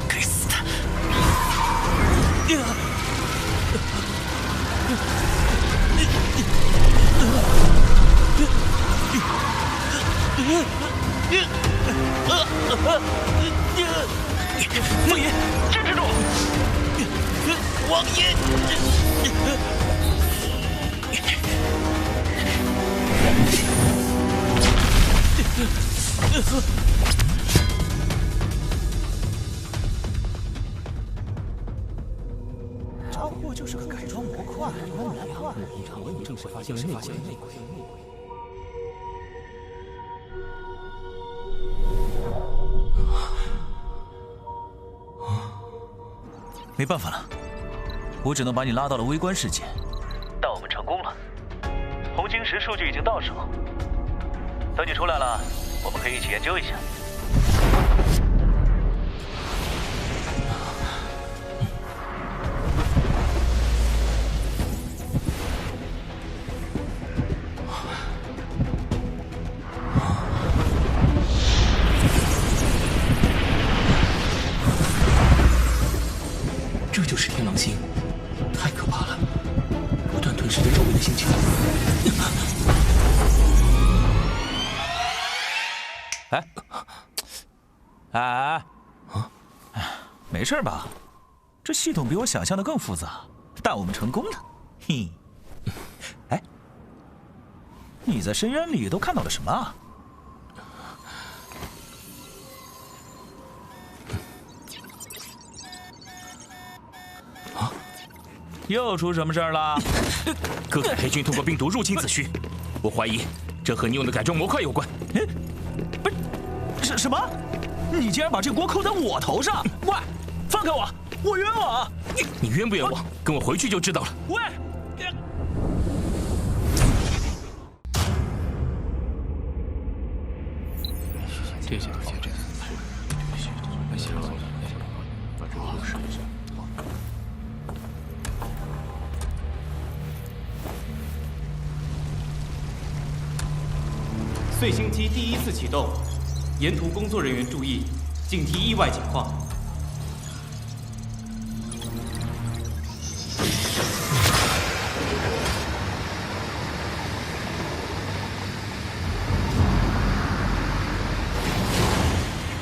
该死的！凤爷，坚持住！王爷，这不过就是个改装模块，正是发现了内鬼。没办法了，我只能把你拉到了微观世界。但我们成功了，红晶石数据已经到手。等你出来了，我们可以一起研究一下。这就是天狼星，太可怕了，不断吞噬着周围的星球。没事吧？这系统比我想象的更复杂，但我们成功了。嘿，哎，你在深渊里都看到了什么啊？又出什么事儿了？歌凯黑军通过病毒入侵子虚，我怀疑这和你用的改装模块有关。不是，什么？你竟然把这锅扣在我头上！喂，放开我！我冤枉啊！你冤不冤枉？跟我回去就知道了。喂！这些碎星机第一次启动，沿途工作人员注意，警惕意外情况。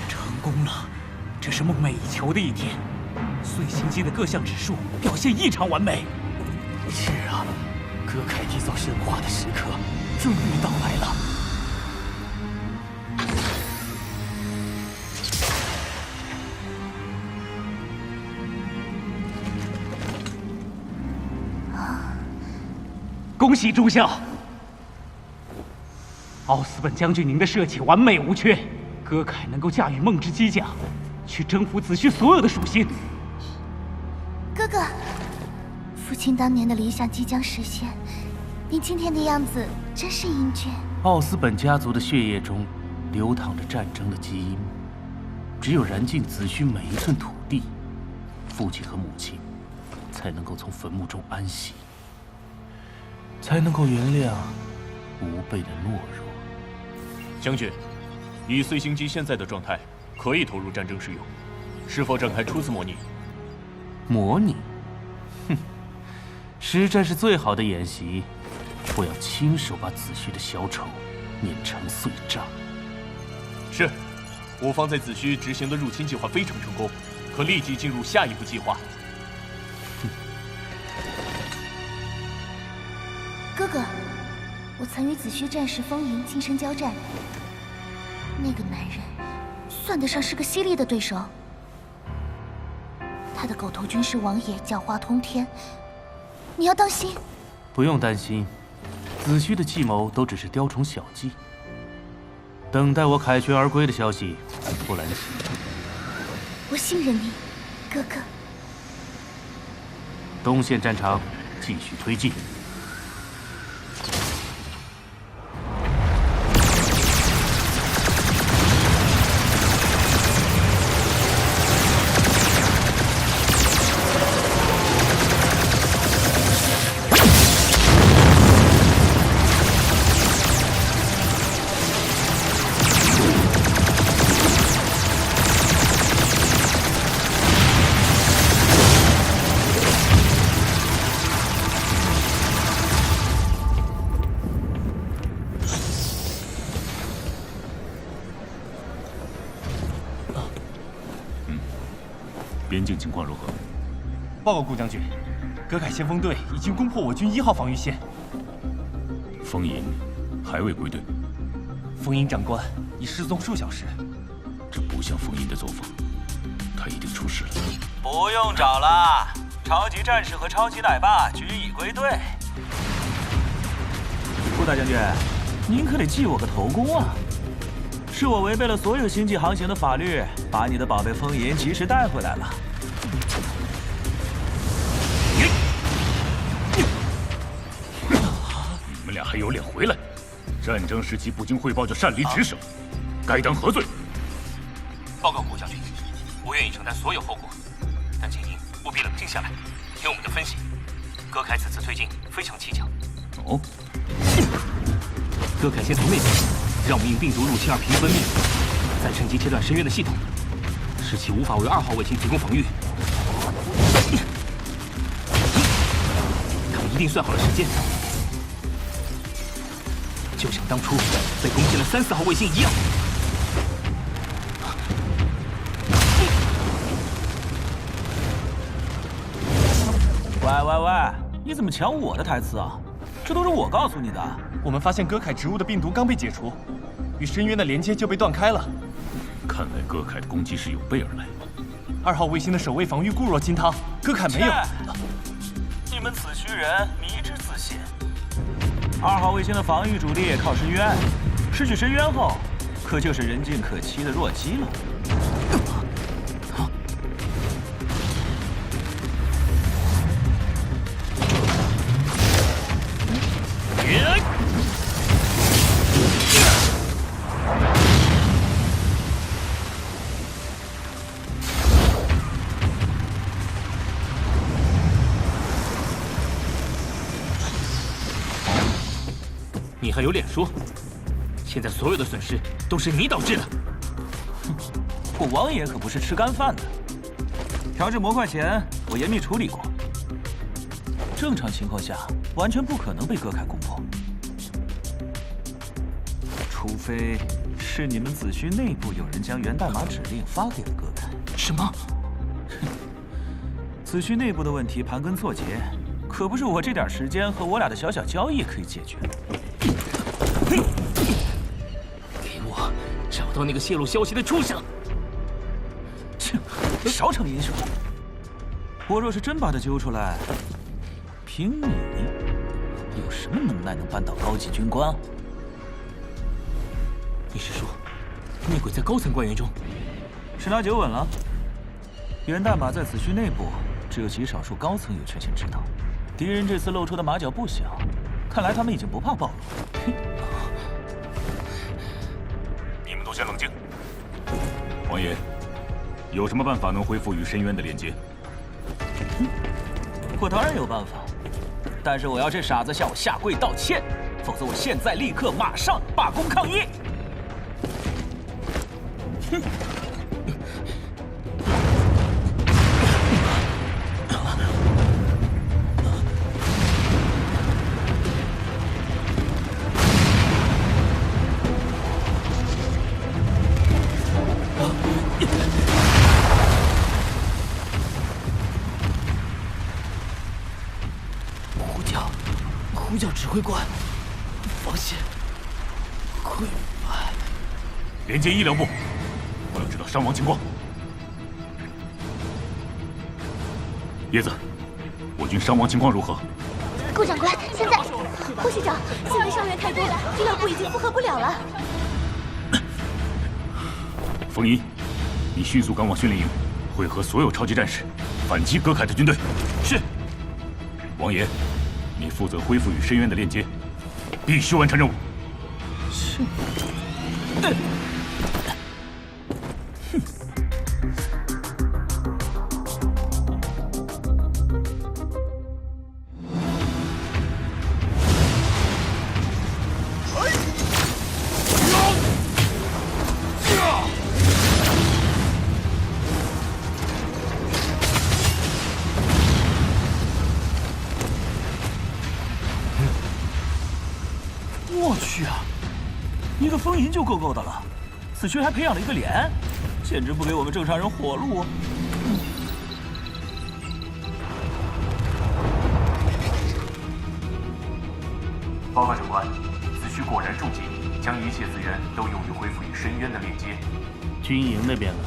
成功了，这是梦寐以求的一天。碎星机的各项指数表现异常完美。是啊，歌凯缔造神话的时刻终于到来了。恭喜诸校，奥斯本将军，您的设计完美无缺。歌凯能够驾驭梦之机甲，去征服子虚所有的属性。哥哥，父亲当年的理想即将实现，你今天的样子真是英俊。奥斯本家族的血液中流淌着战争的基因，只有燃尽子虚每一寸土地，父亲和母亲才能够从坟墓中安息，才能够原谅吾辈的懦弱。将军，以碎星机现在的状态，可以投入战争使用，是否展开初次模拟？模拟？哼，实战是最好的演习。我要亲手把子虚的小丑碾成碎渣。是，我方在子虚执行的入侵计划非常成功，可立即进入下一步计划。哥哥，我曾与子虚战士风吟近身交战，那个男人算得上是个犀利的对手。他的狗头军师王爷狡猾通天，你要当心。不用担心，子虚的计谋都只是雕虫小技。等待我凯旋而归的消息，不兰心。我信任你，哥哥。东线战场继续推进。边境情况如何？报告顾将军，葛凯先锋队已经攻破我军1号防御线。风吟还未归队。风吟长官已失踪数小时。这不像风吟的作风，他一定出事了。不用找了，超级战士和超级奶爸均已归队。顾大将军，您可得记我个头功啊！是我违背了所有星际航行的法律，把你的宝贝风吟及时带回来了。你们俩还有脸回来？战争时期不经汇报就擅离职守，该当何罪？报告顾将军，我愿意承担所有后果，但请您务必冷静下来，听我们的分析。葛凯此次推进非常蹊跷。哦，葛凯先从内部让我们用病毒入侵而平分命，再趁机切断深渊的系统，使其无法为2号卫星提供防御。他们一定算好了时间，就像当初被攻陷了3、4号卫星一样。喂，你怎么抢我的台词啊？这都是我告诉你的。我们发现葛凯植物的病毒刚被解除，与深渊的连接就被断开了。看来葛凯的攻击是有备而来。2号卫星的守卫防御固若金汤，葛凯没有。你们子虚人迷之自信。2号卫星的防御主力靠深渊，失去深渊后，可就是人尽可欺的弱鸡了。你还有脸说？现在所有的损失都是你导致的。哼，我王爷可不是吃干饭的。调制模块前，我严密处理过。正常情况下，完全不可能被葛凯攻破，除非是你们子虚内部有人将源代码指令发给了葛凯。什么？子虚内部的问题盘根错节，可不是我这点时间和我俩的小小交易可以解决的。给我找到那个泄露消息的畜生！切，少逞英雄！我若是真把他揪出来，凭你有什么能耐能扳倒高级军官？你是说，内鬼在高层官员中？十拿9稳了。源代码在子虚内部，只有极少数高层有权限知道。敌人这次露出的马脚不小，看来他们已经不怕暴露。你们都先冷静。王爷，有什么办法能恢复与深渊的连接？我当然有办法，但是我要这傻子向我下跪道歉，否则我现在立刻马上罢工抗议。哼！角指挥官，防线溃败。连接医疗部，我要知道伤亡情况。叶子，我军伤亡情况如何？顾长官，现在，顾师长，现在伤员太多了，医疗部已经负荷不了了。风衣，你迅速赶往训练营，会合所有超级战士，反击葛凯的军队。是。王爷，你负责恢复与深渊的链接，必须完成任务。是。我去啊！一个风银就够的了，子虚还培养了一个连，简直不给我们正常人活路。报告长官，子虚果然中计，将一切资源都用于恢复与深渊的链接。军营那边呢？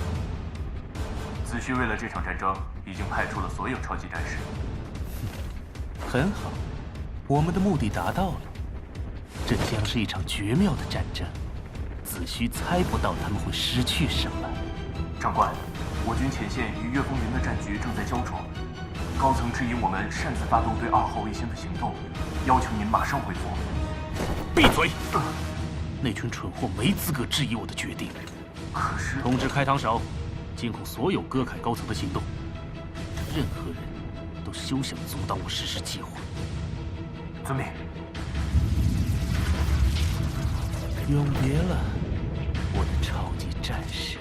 子虚为了这场战争，已经派出了所有超级战士。很好，我们的目的达到了。这将是一场绝妙的战争，子虚猜不到他们会失去什么。长官，我军前线与岳风云的战局正在焦灼，高层质疑我们擅自发动对2号卫星的行动，要求您马上回复。闭嘴！那群蠢货没资格质疑我的决定。可是，通知开膛手，监控所有戈凯高层的行动，任何人都休想阻挡我实施计划。遵命。永别了，我的超级战士。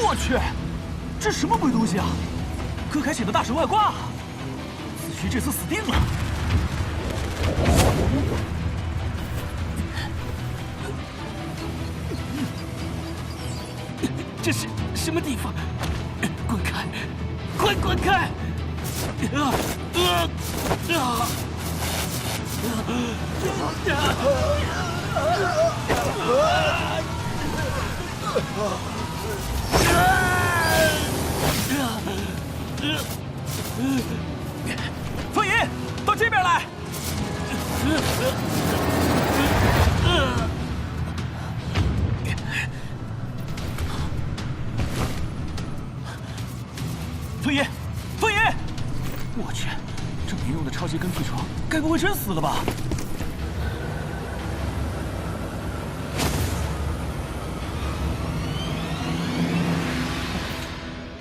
我去，这什么鬼东西啊！柯凯写的大神外挂，子虚这次死定了。这是什么地方？滚开！快滚开！风银，到这边来！风银，风银！我去，这没用的超级跟屁虫，该不会真死了吧？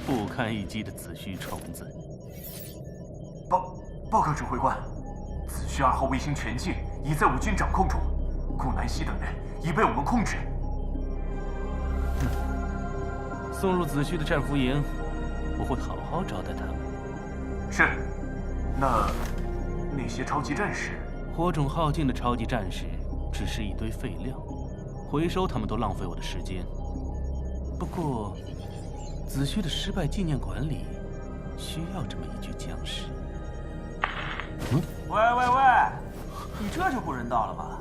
不堪一击的子虚虫子。报告指挥官，子虚2号卫星全境已在我军掌控中，顾南希等人已被我们控制。送入子虚的战俘营，我会好好招待他们。是。那些超级战士，火种耗尽的超级战士只是一堆废料，回收他们都浪费我的时间。不过，子虚的失败纪念馆里需要这么一具将士。喂，你这就不人道了吧？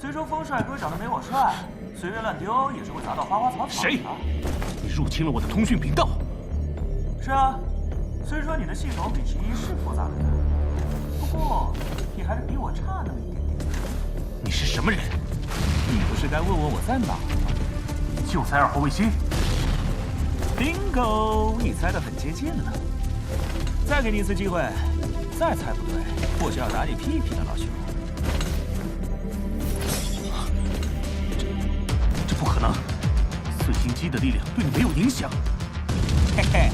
虽说风帅哥长得没我帅，随便乱丢也是会砸到花花草草的。谁？你入侵了我的通讯频道？是啊，虽说你的系统比11是复杂的很，不过你还是比我差那么一点点。你是什么人？你不是该问问我在哪吗？就在2号卫星。bingo， 你猜得很接近了。再给你一次机会，再猜不对，我就要打你屁屁了，老兄。这不可能，碎星机的力量对你没有影响。嘿嘿，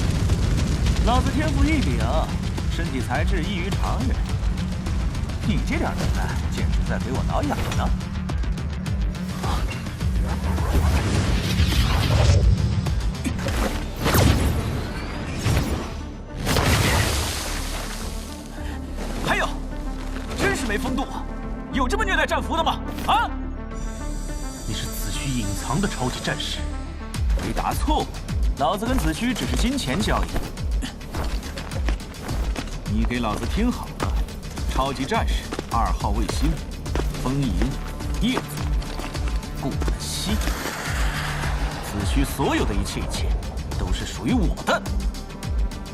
老子天赋异禀，身体材质异于常人。你这点能耐，简直在给我挠痒呢。还有，真是没风度，有这么虐待战俘的吗？啊！你是子虚隐藏的超级战士。回答错误，老子跟子虚只是金钱交易。你给老子听好了，超级战士2号卫星，风银、叶族、顾南西，子虚所有的一切都是属于我的。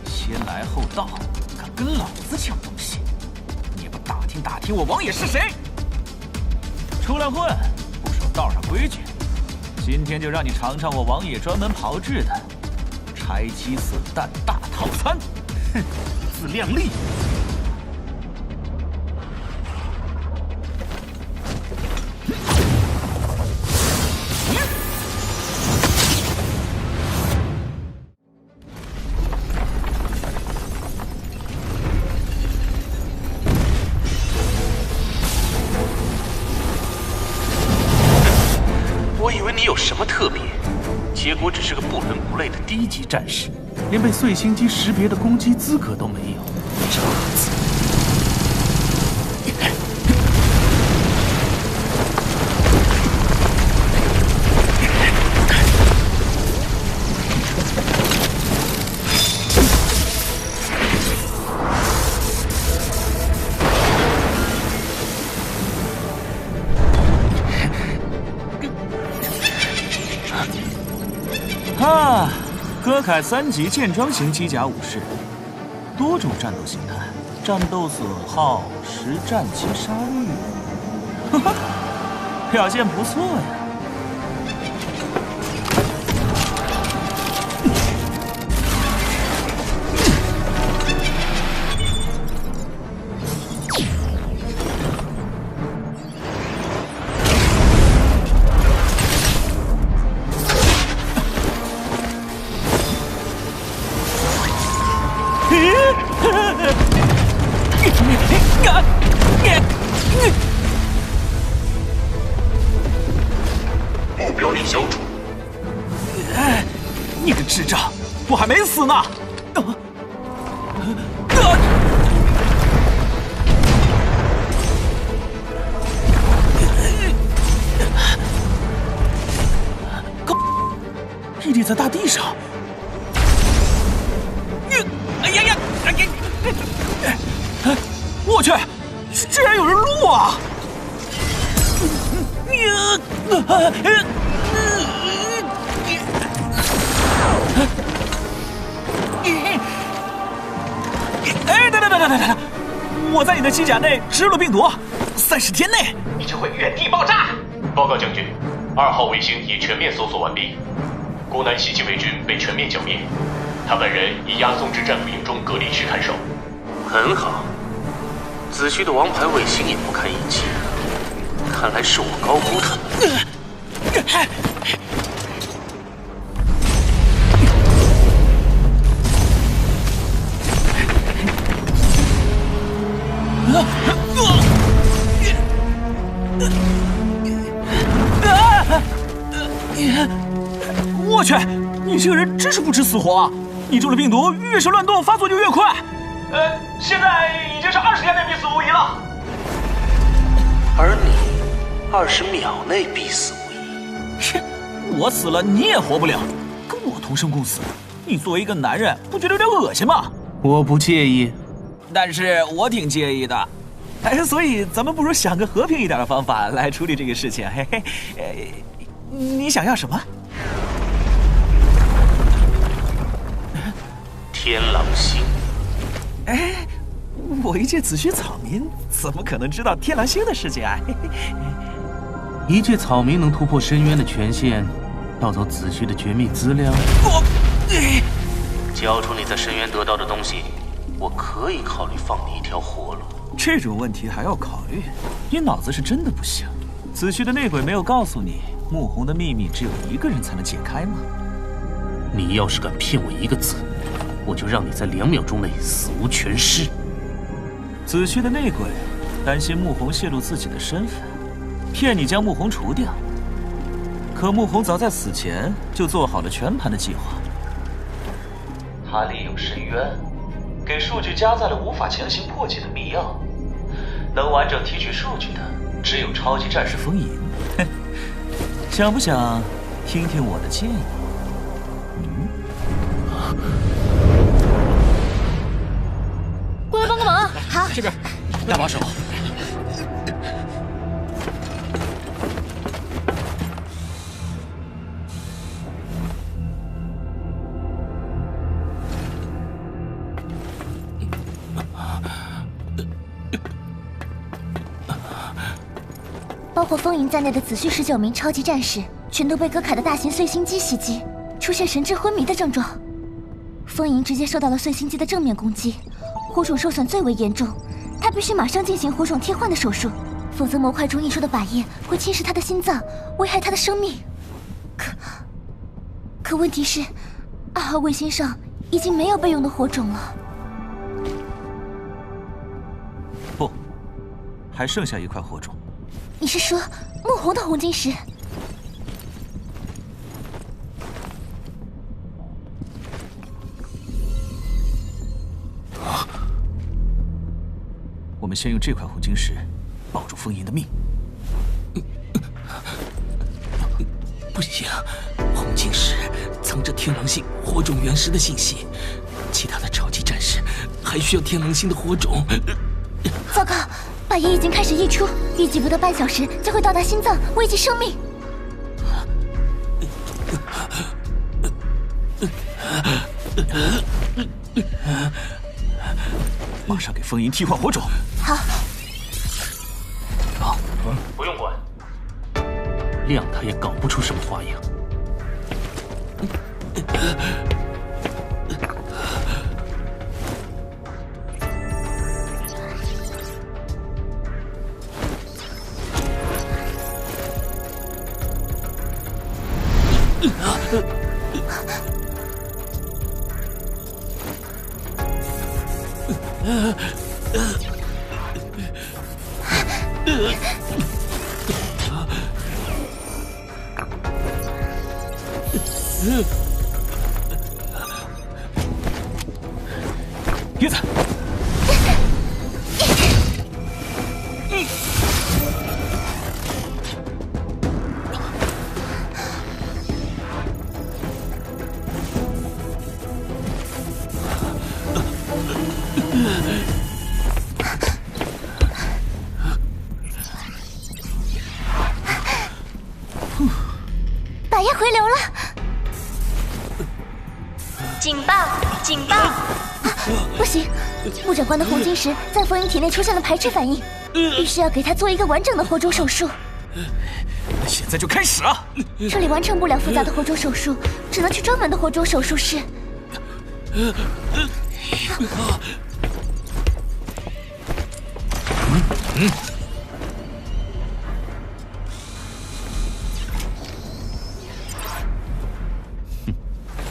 先来后到，敢跟老子抢东西，你也不打听打听我王爷是谁？出来混，不守道上规矩，今天就让你尝尝我王爷专门炮制的拆鸡死蛋大套餐。哼，自量力。我以为你有什么特别，结果只是个不伦不类的低级战士，连被碎星机识别的攻击资格都没有。渣子！啊，歌凯3级剑装型机甲武士，多种战斗形态，战斗损耗、实战击杀率，哈哈，表现不错呀。目标已消除。你个智障，我还没死呢！屹立在大地上。哎呀呀！哎呀！我去，居然有人录啊！哎，等，我在你的机甲内植入了病毒，30天内你就会原地爆炸。报告将军，2号卫星已全面搜索完毕，顾南西禁卫军被全面剿灭，他本人已押送至战俘营中隔离区看守。很好，子虚的王牌卫星也不堪一击，看来是我高估他了。我去，你这个人真是不知死活啊！你中了病毒，越是乱动，发作就越快。现在已经是20天内必死无疑了。而你，20秒内必死无疑。切，我死了你也活不了，跟我同生共死，你作为一个男人，不觉得有点恶心吗？我不介意，但是我挺介意的。哎，所以咱们不如想个和平一点的方法来处理这个事情。嘿嘿，你想要什么？天狼星。哎，我一介子虚草民，怎么可能知道天狼星的事情啊？嘿嘿，一介草民能突破深渊的权限，盗走子虚的绝密资料。交出你在深渊得到的东西，我可以考虑放你一条活路。这种问题还要考虑？你脑子是真的不行。子虚的内鬼没有告诉你，穆红的秘密只有一个人才能解开吗？你要是敢骗我一个字，我就让你在2秒钟内死无全尸。子虚的内鬼担心穆红泄露自己的身份，骗你将穆红除掉。可穆红早在死前就做好了全盘的计划。他利用深渊，给数据加载了无法强行破解的密钥。能完整提取数据的，只有超级战士风吟。哼，想不想听听我的建议？过来帮个忙。好，这边，大把手。包括风吟在内的子虚19名超级战士，全都被戈凯的大型碎星机袭击，出现神志昏迷的症状。风吟直接受到了碎星机的正面攻击，火种受损最为严重，他必须马上进行火种替换的手术，否则模块中溢出的靶液会侵蚀他的心脏，危害他的生命。可问题是，2号卫星上已经没有备用的火种了。不，还剩下一块火种。你是说穆红的红晶石？我们先用这块红晶石保住风吟的命。不行，红晶石藏着天狼星火种原石的信息，其他的超级战士还需要天狼星的火种。糟糕，靶液已经开始溢出，预计不到半小时就会到达心脏，危及生命。马上给风吟替换火种。好。好，不用管，亮他也搞不出什么花样。叶子，靶液回流了。警报！警报！不行，穆长官的红晶石在风吟体内出现了排斥反应，必须要给他做一个完整的火种手术。那现在就开始啊！这里完成不了复杂的火种手术，只能去专门的火种手术室。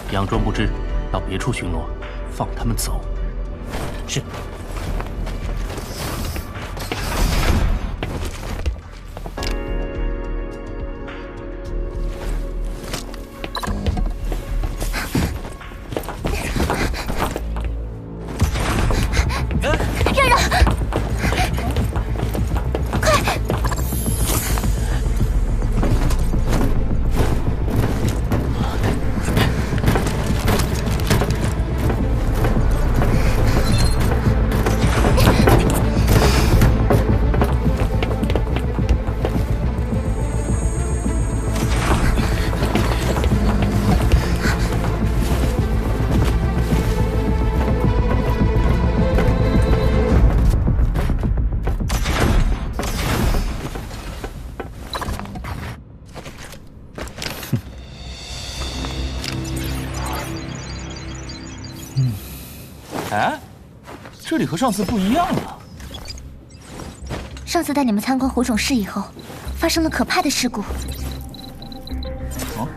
佯装不知，到别处巡逻，放他们走。是。让让，快！里和上次不一样了。上次带你们参观火种室以后，发生了可怕的事故。哦。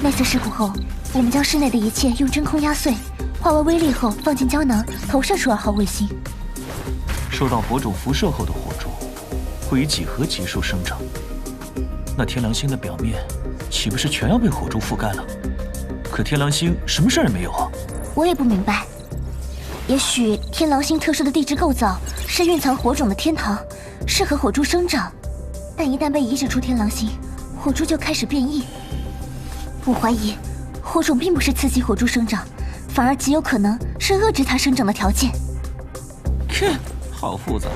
那次事故后，我们将室内的一切用真空压碎，化为微粒后放进胶囊，投射出2号卫星。受到火种辐射后的火柱，会以几何级数生长。那天狼星的表面，岂不是全要被火柱覆盖了？可天狼星什么事儿也没有啊！我也不明白。也许天狼星特殊的地质构造是蕴藏火种的天堂，适合火柱生长。但一旦被移植出天狼星，火柱就开始变异。我怀疑，火种并不是刺激火柱生长，反而极有可能是遏制它生长的条件。哼，好复杂。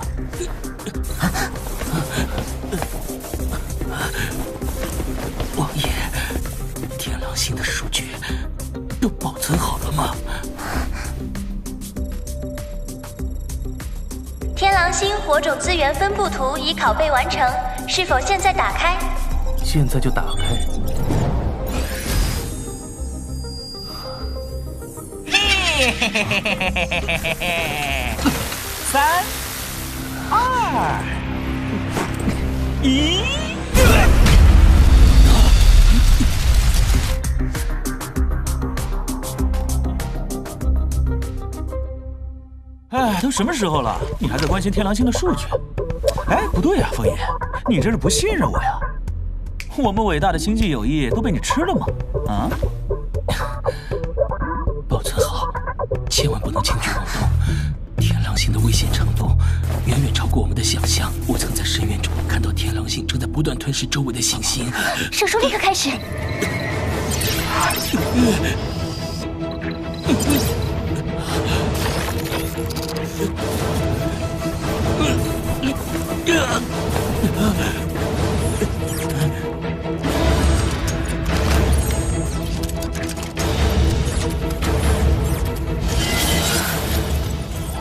王爷，天狼星的数据都保存好了吗？天狼星火种资源分布图已拷贝完成，是否现在打开？现在就打开。3、2、1。哎，都什么时候了，你还在关心天狼星的数据？哎，不对呀，风爷，你这是不信任我呀？我们伟大的星际友谊都被你吃了吗？啊？保存好，千万不能轻举妄动。天狼星的危险程度远远超过我们的想象。我曾在深渊中看到天狼星正在不断吞噬周围的行星。手术立刻开始。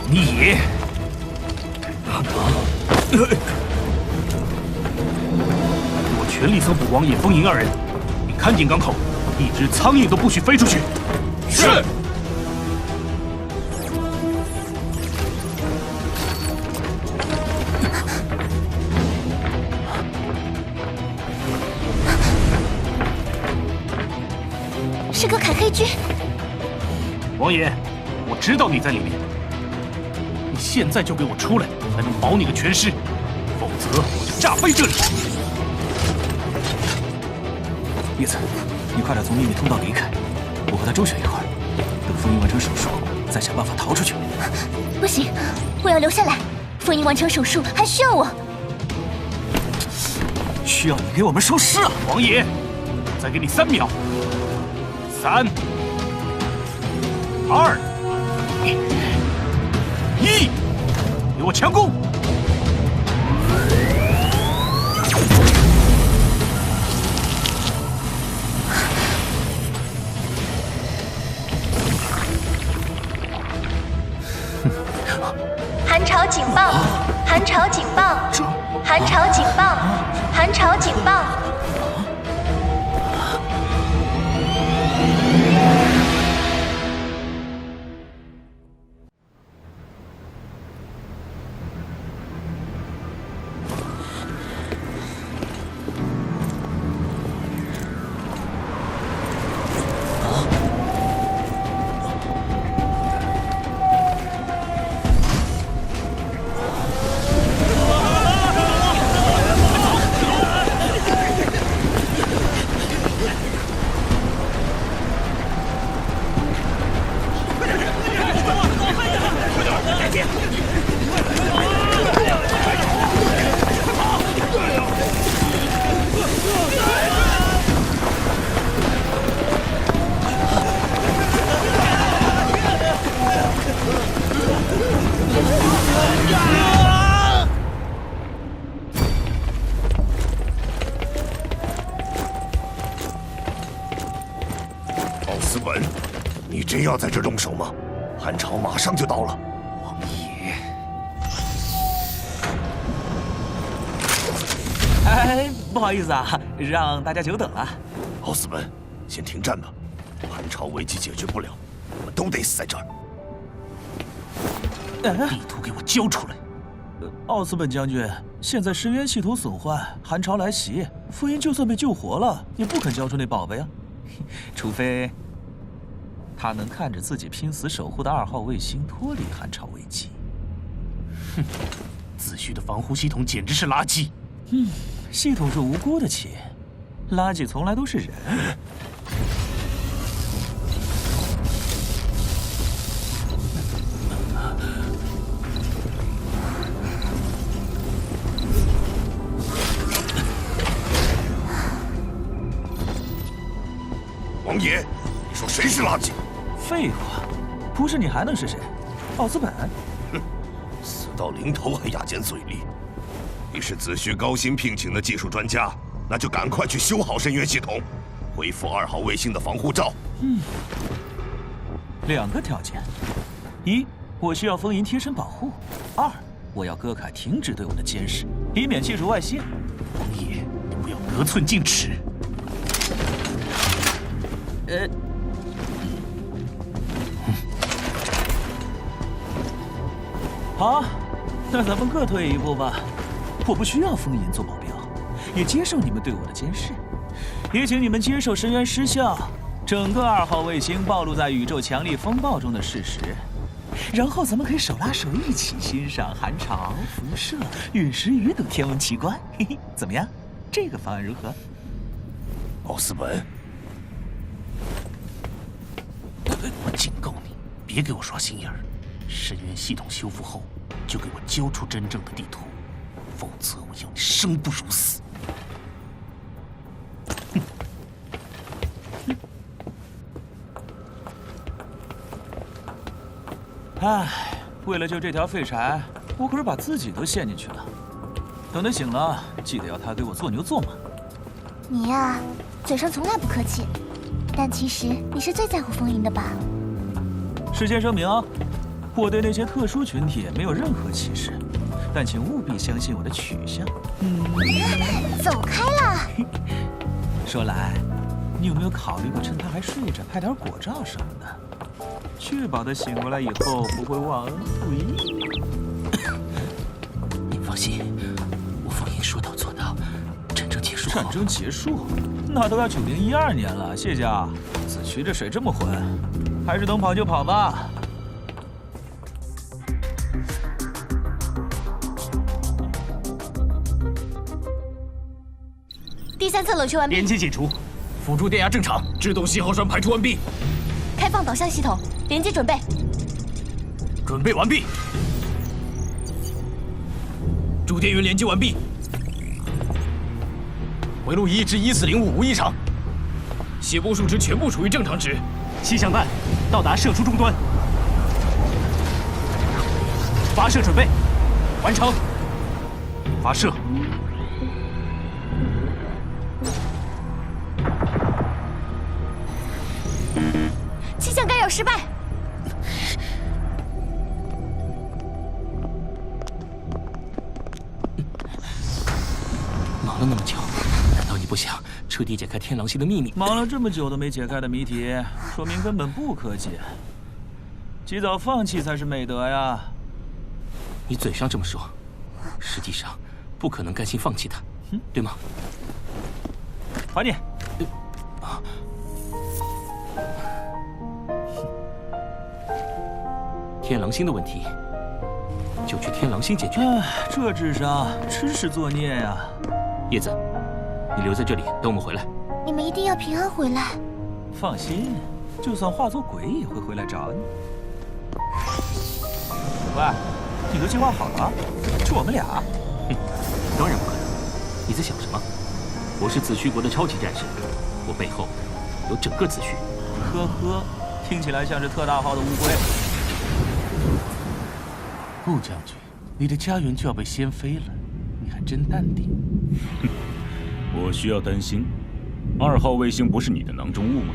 你，我全力搜捕王爷、风吟2人。你看紧港口，一只苍蝇都不许飞出去。是。是个凯黑军。王爷，我知道你在里面。你现在就给我出来，才能保你个全尸，否则我就炸飞这里。叶子，你快点从秘密通道离开，我和他周旋一会儿，等风吟完成手术，再想办法逃出去。不行，我要留下来。风吟完成手术还需要我。需要你给我们收尸啊！王爷，再给你3秒。3、2、1，给我强攻！寒潮警报！寒潮警报！寒潮警报！寒潮警报！奥斯本，你真要在这动手吗？寒潮马上就到了。王爷，哎，不好意思啊，让大家久等了。奥斯本，先停战吧。韩朝危机解决不了，我们都得死在这儿。地图给我交出来！奥斯本将军，现在深渊系统损坏，韩朝来袭，福音就算被救活了，也不肯交出那宝贝啊。除非他能看着自己拼死守护的2号卫星脱离韩朝危机。哼，子虚的防护系统简直是垃圾。系统是无辜的亲，垃圾从来都是人。王爷，你说谁是垃圾？废话，不是你还能是谁？奥斯本。哼，死到临头还牙尖嘴利。你是子虚高薪聘请的技术专家，那就赶快去修好深渊系统，恢复2号卫星的防护罩。2个条件：一，我需要风银贴身保护；二，我要戈凯停止对我的监视，以免技术外泄。王爷，你不要得寸进尺。好，那咱们各退一步吧。我不需要风银做保镖，也接受你们对我的监视，也请你们接受深渊失效，整个2号卫星暴露在宇宙强力风暴中的事实。然后咱们可以手拉手一起欣赏寒潮、辐射、陨石雨等天文奇观。嘿嘿，怎么样？这个方案如何？奥斯本。我警告你，别给我耍心眼儿！深渊系统修复后，就给我交出真正的地图，否则我要你生不如死！唉，为了救这条废柴，我可是把自己都陷进去了。等他醒了，记得要他给我做牛做马。你呀，嘴上从来不客气，但其实你是最在乎风银的吧？事先声明，我对那些特殊群体没有任何歧视，但请务必相信我的取向。走开了。说来，你有没有考虑过趁他还睡着拍点果照什么的，确保他醒过来以后不会忘恩负义？你放心，我风银说到做到，战争结束后。战争结束？那都要9012年了，谢谢啊。子虚这水这么浑，还是能跑就跑吧。第3侧冷却完毕，连接解除，辅助电压正常，制动信号栓排除完毕，开放导向系统，连接准备，准备完毕，主电源连接完毕，回路1至1405无异常，谐波数值全部处于正常值，气象弹到达射出终端，发射准备，完成，发射。气象干扰失败。忙了那么久，难道你不想彻底解开天狼星的秘密？忙了这么久都没解开的谜题，说明根本不科技。及早放弃才是美德呀。你嘴上这么说，实际上不可能甘心放弃它，对吗？还你。天狼星的问题，就去天狼星解决。这智商真是作孽呀！叶子，你留在这里等我们回来。你们一定要平安回来。放心，就算化作鬼也会回来找你。喂，你都计划好了？就我们俩？当然不可能！你在想什么？我是子虚国的超级战士，我背后有整个子虚。呵呵，听起来像是特大号的乌龟。顾将军，你的家园就要被掀飞了，你还真淡定。我需要担心？2号卫星不是你的囊中物吗？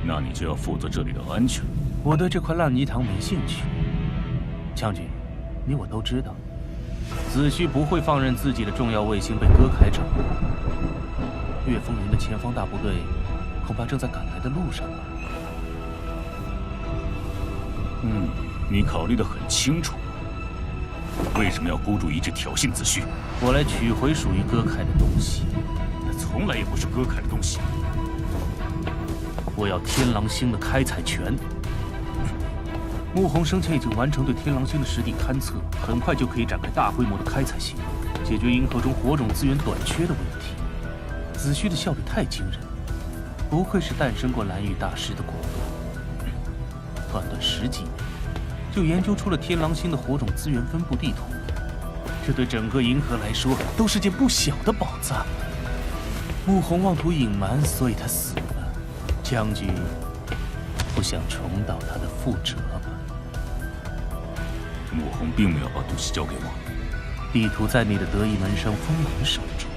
那你就要负责这里的安全。我对这块烂泥塘没兴趣。将军，你我都知道，子虚不会放任自己的重要卫星被歌凯掌握。岳风云的前方大部队恐怕正在赶来的路上吧。你考虑得很清楚。为什么要孤注一掷挑衅子虚？我来取回属于歌凯的东西。那从来也不是歌凯的东西。我要天狼星的开采权。穆弘生前已经完成对天狼星的实地勘测，很快就可以展开大规模的开采行动，解决银河中火种资源短缺的问题。子虚的效率太惊人，不愧是诞生过蓝玉大师的果果。短短10几年，就研究出了天狼星的火种资源分布地图，这对整个银河来说都是件不小的宝藏。穆弘妄图隐瞒，所以他死了。将军不想重蹈他的覆辙吧？穆弘并没有把东西交给我，地图在你的得意门生风云手中。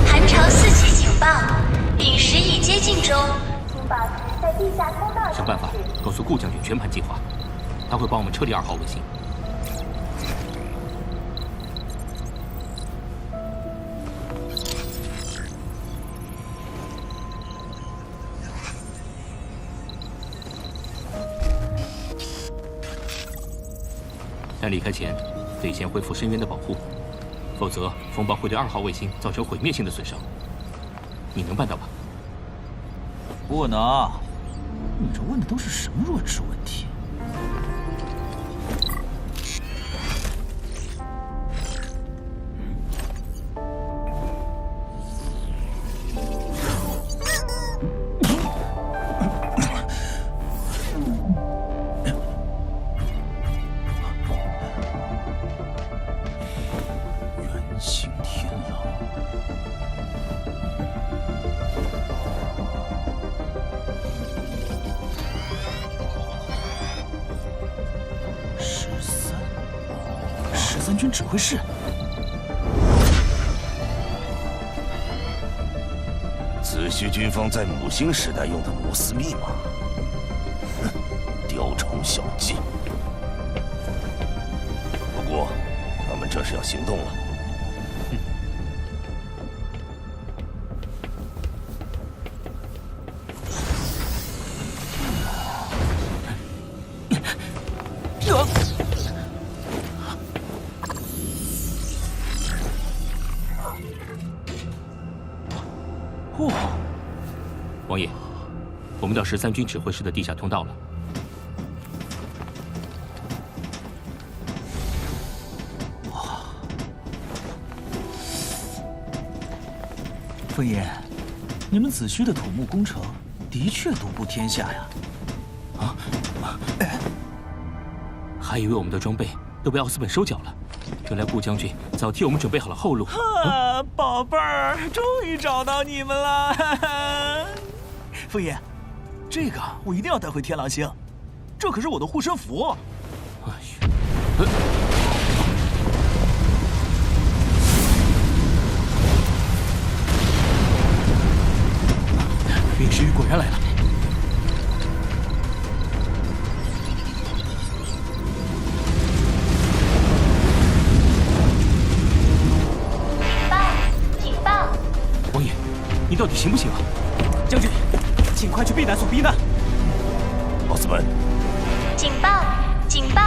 韩朝4级警报，陨石已接近中，请保持在地下通道。想办法告诉顾将军全盘计划，他会帮我们撤离2号卫星。但离开前，得先恢复深渊的保护，否则风暴会对2号卫星造成毁灭性的损伤。你能办到吧？不能。你这问的都是什么弱智问题？13军指挥室，子虚军方在母星时代用的摩斯密码，哼，雕虫小技。不过，他们这是要行动了。王爷，我们到13军指挥室的地下通道了。哇！风爷，你们子虚的土木工程的确独步天下呀！还以为我们的装备都被奥斯本收缴了，原来顾将军早替我们准备好了后路。宝贝儿，终于找到你们了！风爷，这个我一定要带回天狼星，这可是我的护身符。陨石雨果然来了。警报！王爷，你到底行不行啊？将军，尽快去避难所避难。奥斯本，警报！警报！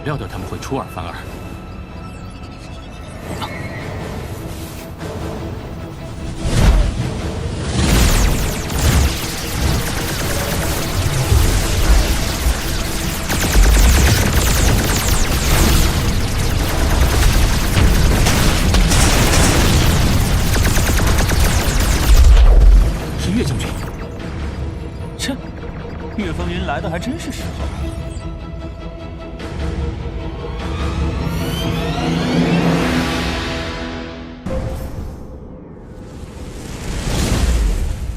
料到他们会出尔反尔。是岳将军。切，岳风云来的还真是时候。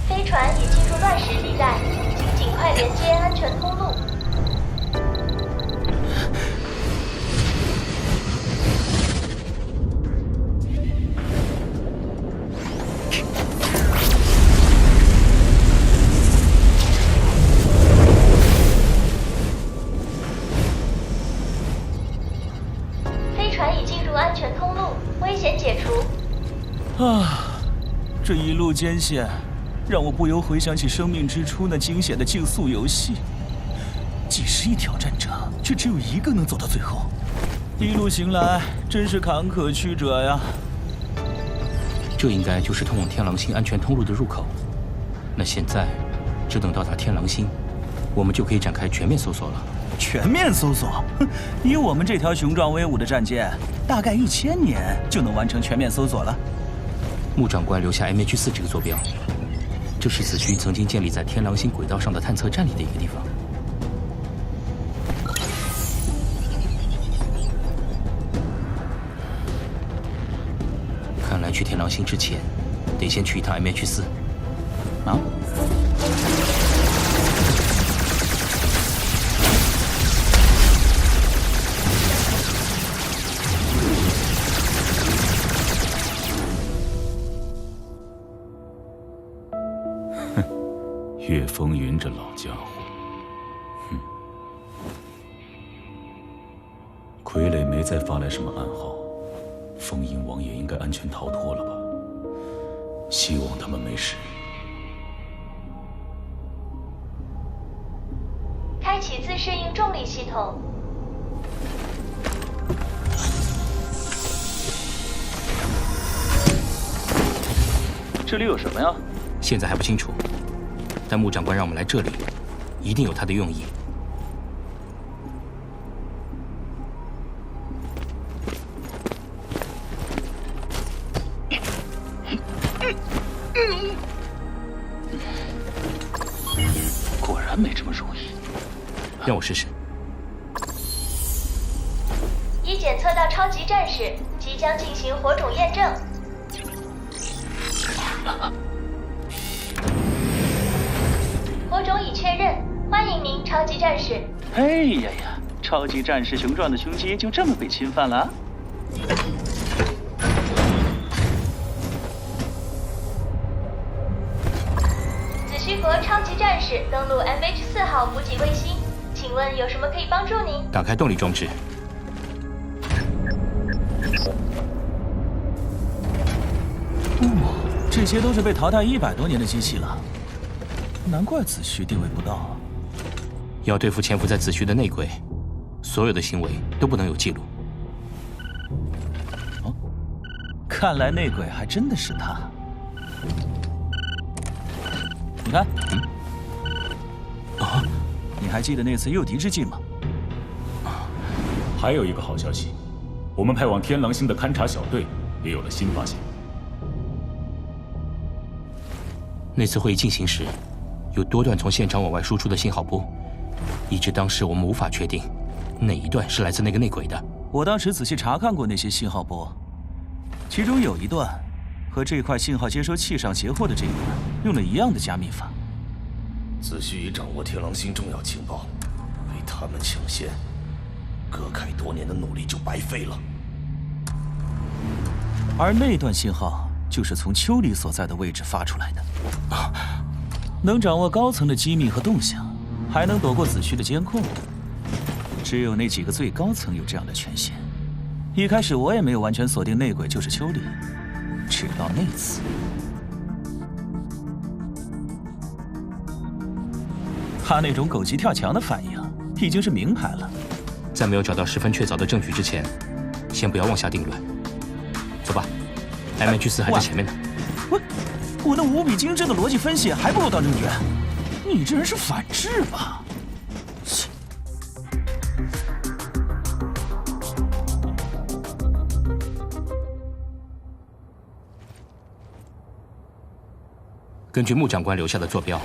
飞船已进入乱石地带，请尽快连接安全通路。飞船已进入安全通路，危险解除。啊，这一路艰险。 让我不由回想起生命之初那惊险的竞速游戏，几十亿挑战者，却只有一个能走到最后。一路行来，真是坎坷曲折呀。这应该就是通往天狼星安全通路的入口。那现在，只等到达天狼星，我们就可以展开全面搜索了。全面搜索？哼，以我们这条雄壮威武的战舰，大概1000年就能完成全面搜索了。穆长官留下 MH4这个坐标。 这是子虚曾经建立在天狼星轨道上的探测站里的一个地方。看来去天狼星之前，得先去一趟 MH4。啊？岳风云这老家伙，哼，傀儡没再发来什么暗号，风鹰王也应该安全逃脱了吧？希望他们没事。开启自适应重力系统。这里有什么呀？现在还不清楚。 但穆长官让我们来这里，一定有他的用意。果然没这么容易。让我试试。已检测到超级战士，即将进行火种验证。 火种已确认，欢迎您，超级战士。哎呀呀，超级战士雄壮的胸肌就这么被侵犯了？子虚国超级战士登陆 MH4号补给卫星，请问有什么可以帮助您？打开动力装置。这些都是被淘汰100多年的机器了。 难怪子虚定位不到。要对付潜伏在子虚的内鬼，所有的行为都不能有记录。哦，看来内鬼还真的是他。你看，啊，你还记得那次诱敌之计吗？还有一个好消息，我们派往天狼星的勘察小队也有了新发现。那次会议进行时。 有多段从现场往外输出的信号波，以致当时我们无法确定哪一段是来自那个内鬼的。我当时仔细查看过那些信号波，其中有一段和这块信号接收器上截获的这一段用了一样的加密法。子虚已掌握天狼星重要情报，被他们抢先，葛凯多年的努力就白费了。而那段信号就是从丘里所在的位置发出来的。啊！ 能掌握高层的机密和动向，还能躲过子虚的监控，只有那几个最高层有这样的权限。一开始我也没有完全锁定内鬼就是丘里，直到那次，他那种狗急跳墙的反应已经是名牌了。在没有找到十分确凿的证据之前，先不要妄下定论。走吧 ，MH4还在前面呢。我那无比精致的逻辑分析还不够当证据？你这人是反制吧？根据穆长官留下的坐标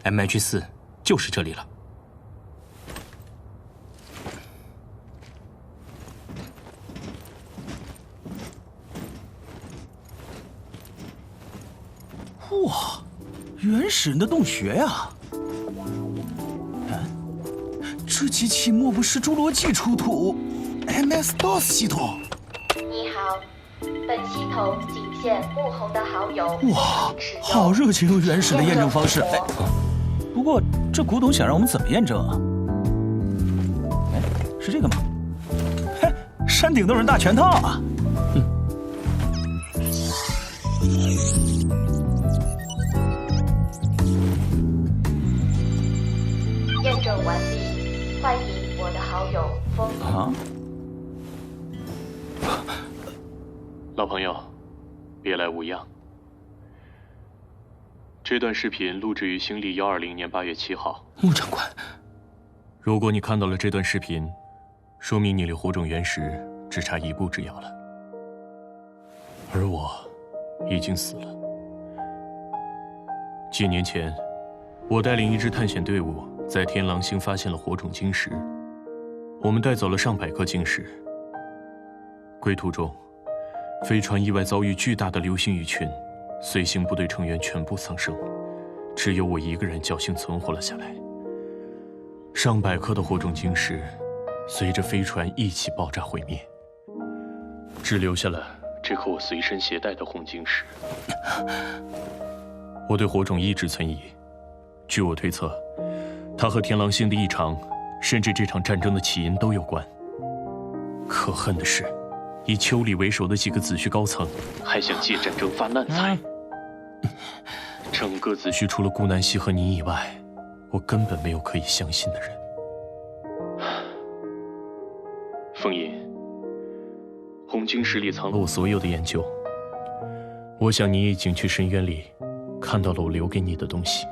，MH4就是这里了。哇，原始人的洞穴呀！这机器莫不是侏罗纪出土 MS-DOS 系统？你好，本系统仅限穆红的好友。哇，好热情又原始的验证方式。哎，不过这古董想让我们怎么验证啊？哎，是这个吗？嘿，山顶洞人大全套啊！验证完毕，欢迎我的好友风啊！老朋友，别来无恙。这段视频录制于新历120年8月7号。穆长官，如果你看到了这段视频，说明你离火种原石只差一步之遥了。而我已经死了。几年前，我带领一支探险队伍在天狼星发现了火种晶石，我们带走了上百颗晶石。归途中，飞船意外遭遇巨大的流星雨群，随行部队成员全部丧生，只有我一个人侥幸存活了下来。上百颗的火种晶石随着飞船一起爆炸毁灭，只留下了这颗我随身携带的红晶石。我对火种一直存疑，据我推测，它和天狼星的异常，甚至这场战争的起因都有关。可恨的是，以丘里为首的几个子虚高层还想借战争发烂财。整个子虚除了顾南希和你以外，我根本没有可以相信的人。风吟，红晶石里藏了我所有的研究，我想你已经去深渊里看到了我留给你的东西。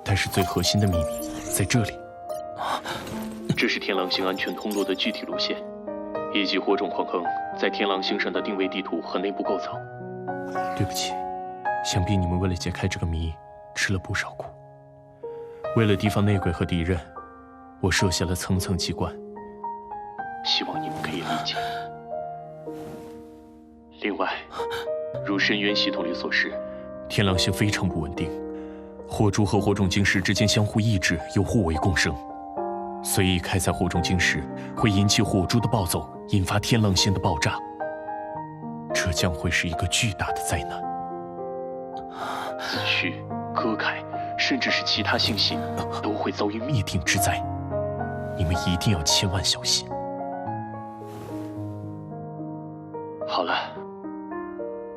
但是最核心的秘密在这里，这是天狼星安全通路的具体路线，以及火种矿坑在天狼星上的定位地图和内部构造。对不起，想必你们为了解开这个谜吃了不少苦。为了提防内鬼和敌人，我设下了层层机关，希望你们可以理解。另外，如深渊系统里所示，天狼星非常不稳定，火珠和火种晶石之间相互抑制又互为共生，随意开采火种晶石会引起火珠的暴走，引发天狼星的爆炸。这将会是一个巨大的灾难。子虚、歌凯，甚至是其他星系都会遭遇灭顶之灾，你们一定要千万小心。好了，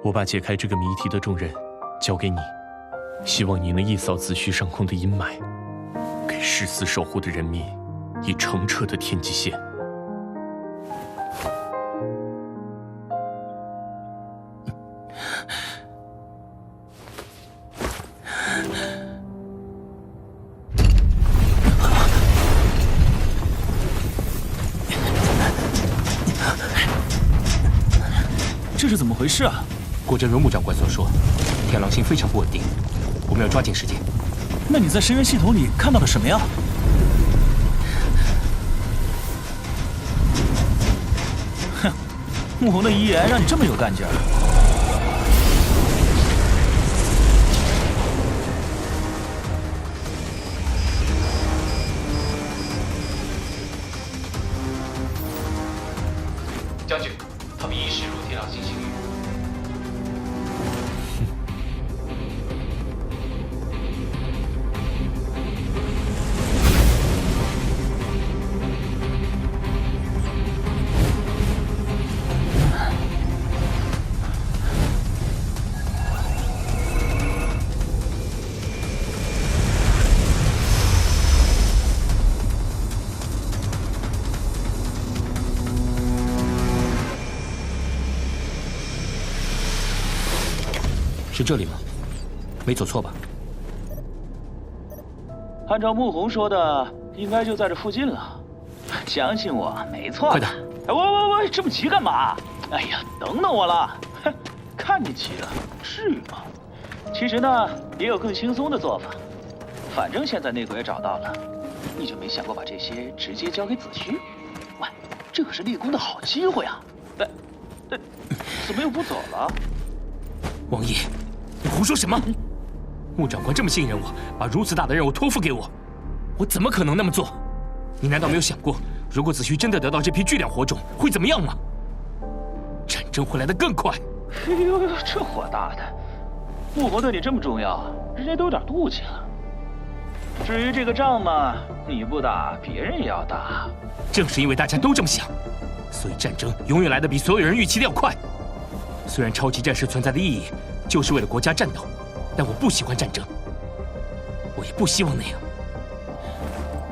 我把解开这个谜题的重任交给你，希望你能一扫子虚上空的阴霾，给誓死守护的人民以澄澈的天际线。这是怎么回事啊？果真如穆长官所说，天狼星非常不稳定，我们要抓紧时间。那你在深渊系统里看到了什么呀？哼，穆红的遗言让你这么有干劲儿。将军，他们已驶入天狼星星域。是这里吗？没走错吧？按照穆红说的，应该就在这附近了。相信我，没错。快点！喂，这么急干嘛？哎呀，等等我了。哼，看你急了，至于吗？其实呢，也有更轻松的做法。反正现在内鬼也找到了，你就没想过把这些直接交给子虚？喂，这可是立功的好机会啊！怎么又不走了？王爷，你胡说什么？穆长官这么信任我，把如此大的任务托付给我，我怎么可能那么做？你难道没有想过，如果子虚真的得到这批巨量火种，会怎么样吗？战争会来得更快。哎呦，这火大的！穆红对你这么重要，人家都有点妒忌了。至于这个仗嘛，你不打，别人也要打。正是因为大家都这么想，所以战争永远来得比所有人预期的要快。虽然超级战士存在的意义就是为了国家战斗，但我不喜欢战争，我也不希望那样。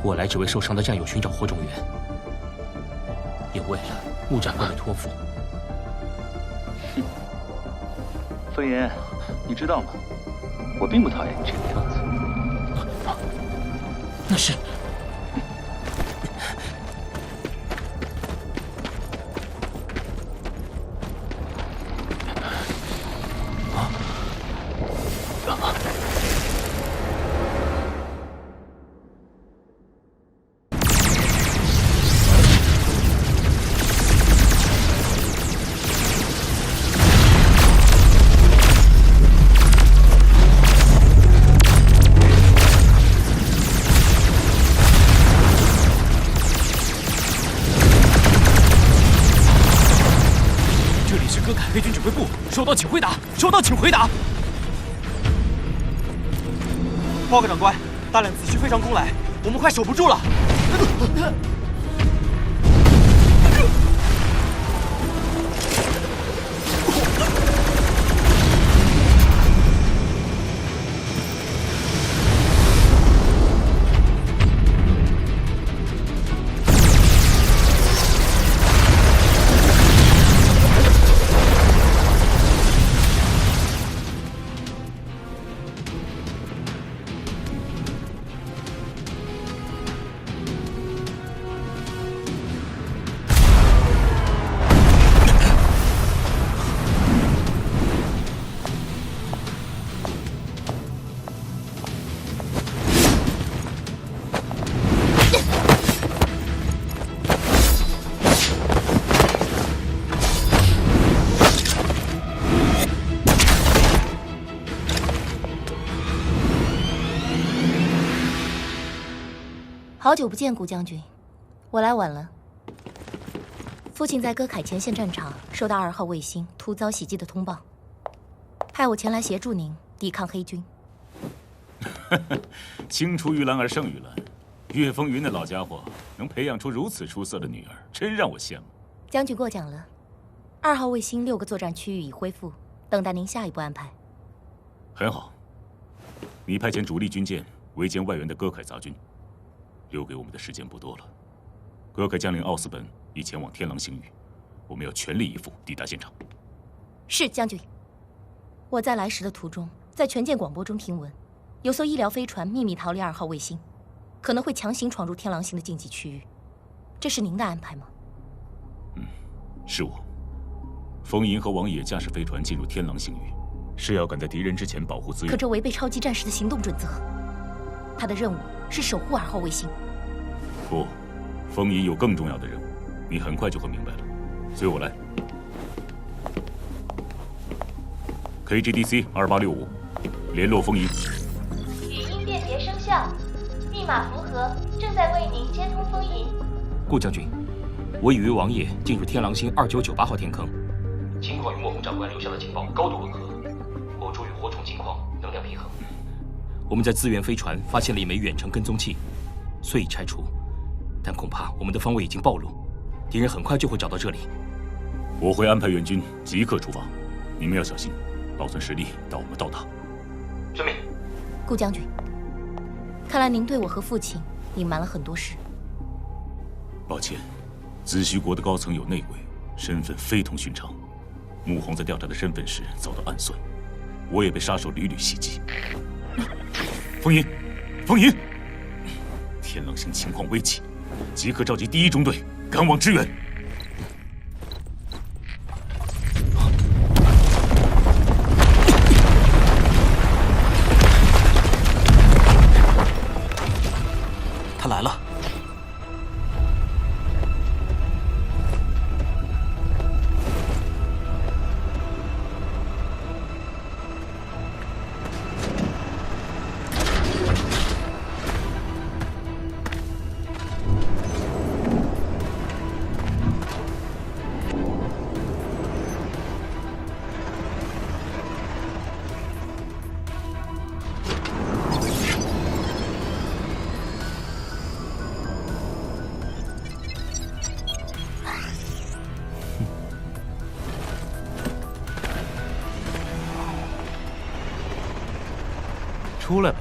我来只为受伤的战友寻找火种源，也为了穆长官的托付。风吟，你知道吗？我并不讨厌你这个样子。那是。黑军指挥部，收到，请回答。收到，请回答。报告长官，大量子虚非常攻来，我们快守不住了。好久不见，顾将军，我来晚了。父亲在歌凯前线战场收到2号卫星突遭袭击的通报，派我前来协助您抵抗黑军。青出于蓝而胜于蓝，岳风云那老家伙能培养出如此出色的女儿，真让我羡慕。将军过奖了，2号卫星6个作战区域已恢复，等待您下一步安排。很好，你派遣主力军舰围歼外援的歌凯杂军。留给我们的时间不多了，歌凯将领奥斯本已前往天狼星域，我们要全力以赴抵达现场。是将军。我在来时的途中，在全舰广播中听闻，有艘医疗飞船秘密逃离2号卫星，可能会强行闯入天狼星的禁忌区域。这是您的安排吗？是我。风吟和王野驾驶飞船进入天狼星域，是要赶在敌人之前保护资源。可这违背超级战士的行动准则。他的任务是守护2号卫星。不，风吟有更重要的任务，你很快就会明白了。随我来。KGDC 2865，联络风吟。语音辨别生效，密码符合，正在为您接通风吟。顾将军，我已与王爷进入天狼星2998号天坑，情况与莫红长官留下的情报高度吻合，火柱与火种情况能量平衡。我们在资源飞船发现了一枚远程跟踪器，虽已拆除，但恐怕我们的方位已经暴露，敌人很快就会找到这里。我会安排援军即刻出发，你们要小心，保存实力到我们到达。遵命。顾将军，看来您对我和父亲隐瞒了很多事。抱歉，子虚国的高层有内鬼，身份非同寻常。穆红在调查的身份时遭到暗算，我也被杀手屡屡袭击。风吟，风吟，天狼星情况危急，即刻召集第1中队赶往支援。他来了。出来吧。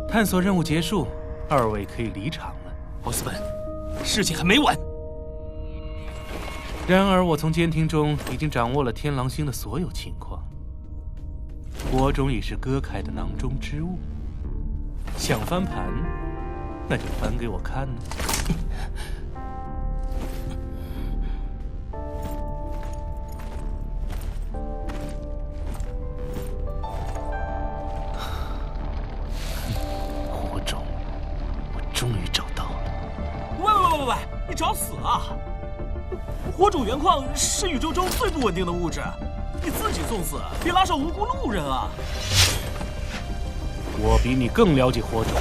探索任务结束，2位可以离场了。奥斯本，事情还没完。然而，我从监听中已经掌握了天狼星的所有情况。火种已是歌凯的囊中之物，想翻盘，那就翻给我看呢。火种，我终于找到了。喂，你找死啊！火种原矿是宇宙中最不稳定的物质，你自己送死，别拉上无辜路人啊！我比你更了解火种。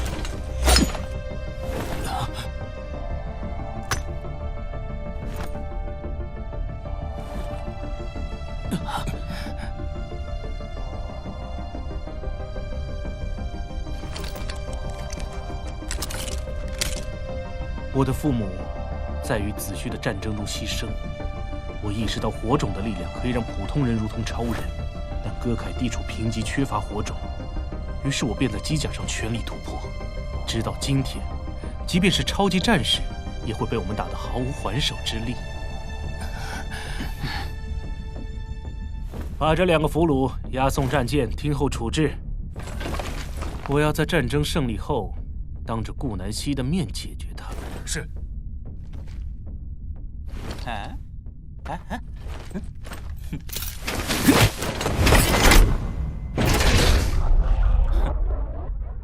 我的父母在与子虚的战争中牺牲，我意识到火种的力量可以让普通人如同超人，但歌凯地处贫瘠，缺乏火种，于是我便在机甲上全力突破，直到今天，即便是超级战士，也会被我们打得毫无还手之力。把这2个俘虏押送战舰，听候处置。我要在战争胜利后，当着顾南希的面解决他们。是。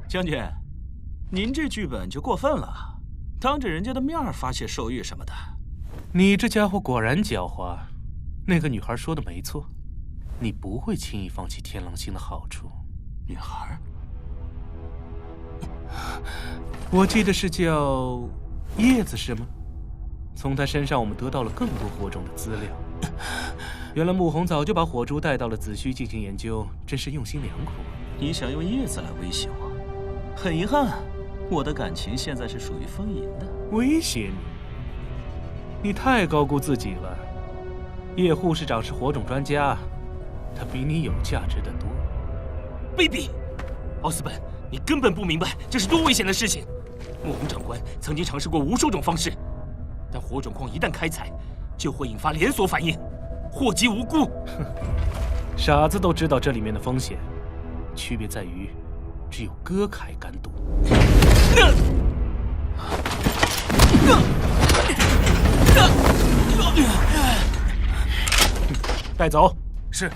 将军，您这剧本就过分了，当着人家的面发泄兽欲什么的。你这家伙果然狡猾。那个女孩说的没错，你不会轻易放弃天狼星的好处。女孩？我记得是叫叶子，是吗？从她身上我们得到了更多火种的资料。原来穆红早就把火珠带到了子虚进行研究，真是用心良苦。你想用叶子来威胁我？很遗憾，我的感情现在是属于风吟的。威胁你？你太高估自己了。叶护士长是火种专家，他比你有价值的多。卑鄙！奥斯本，你根本不明白这是多危险的事情。穆红长官曾经尝试过无数种方式，但火种矿一旦开采，就会引发连锁反应，祸及无辜。傻子都知道这里面的风险，区别在于，只有歌凯敢赌。带走。是。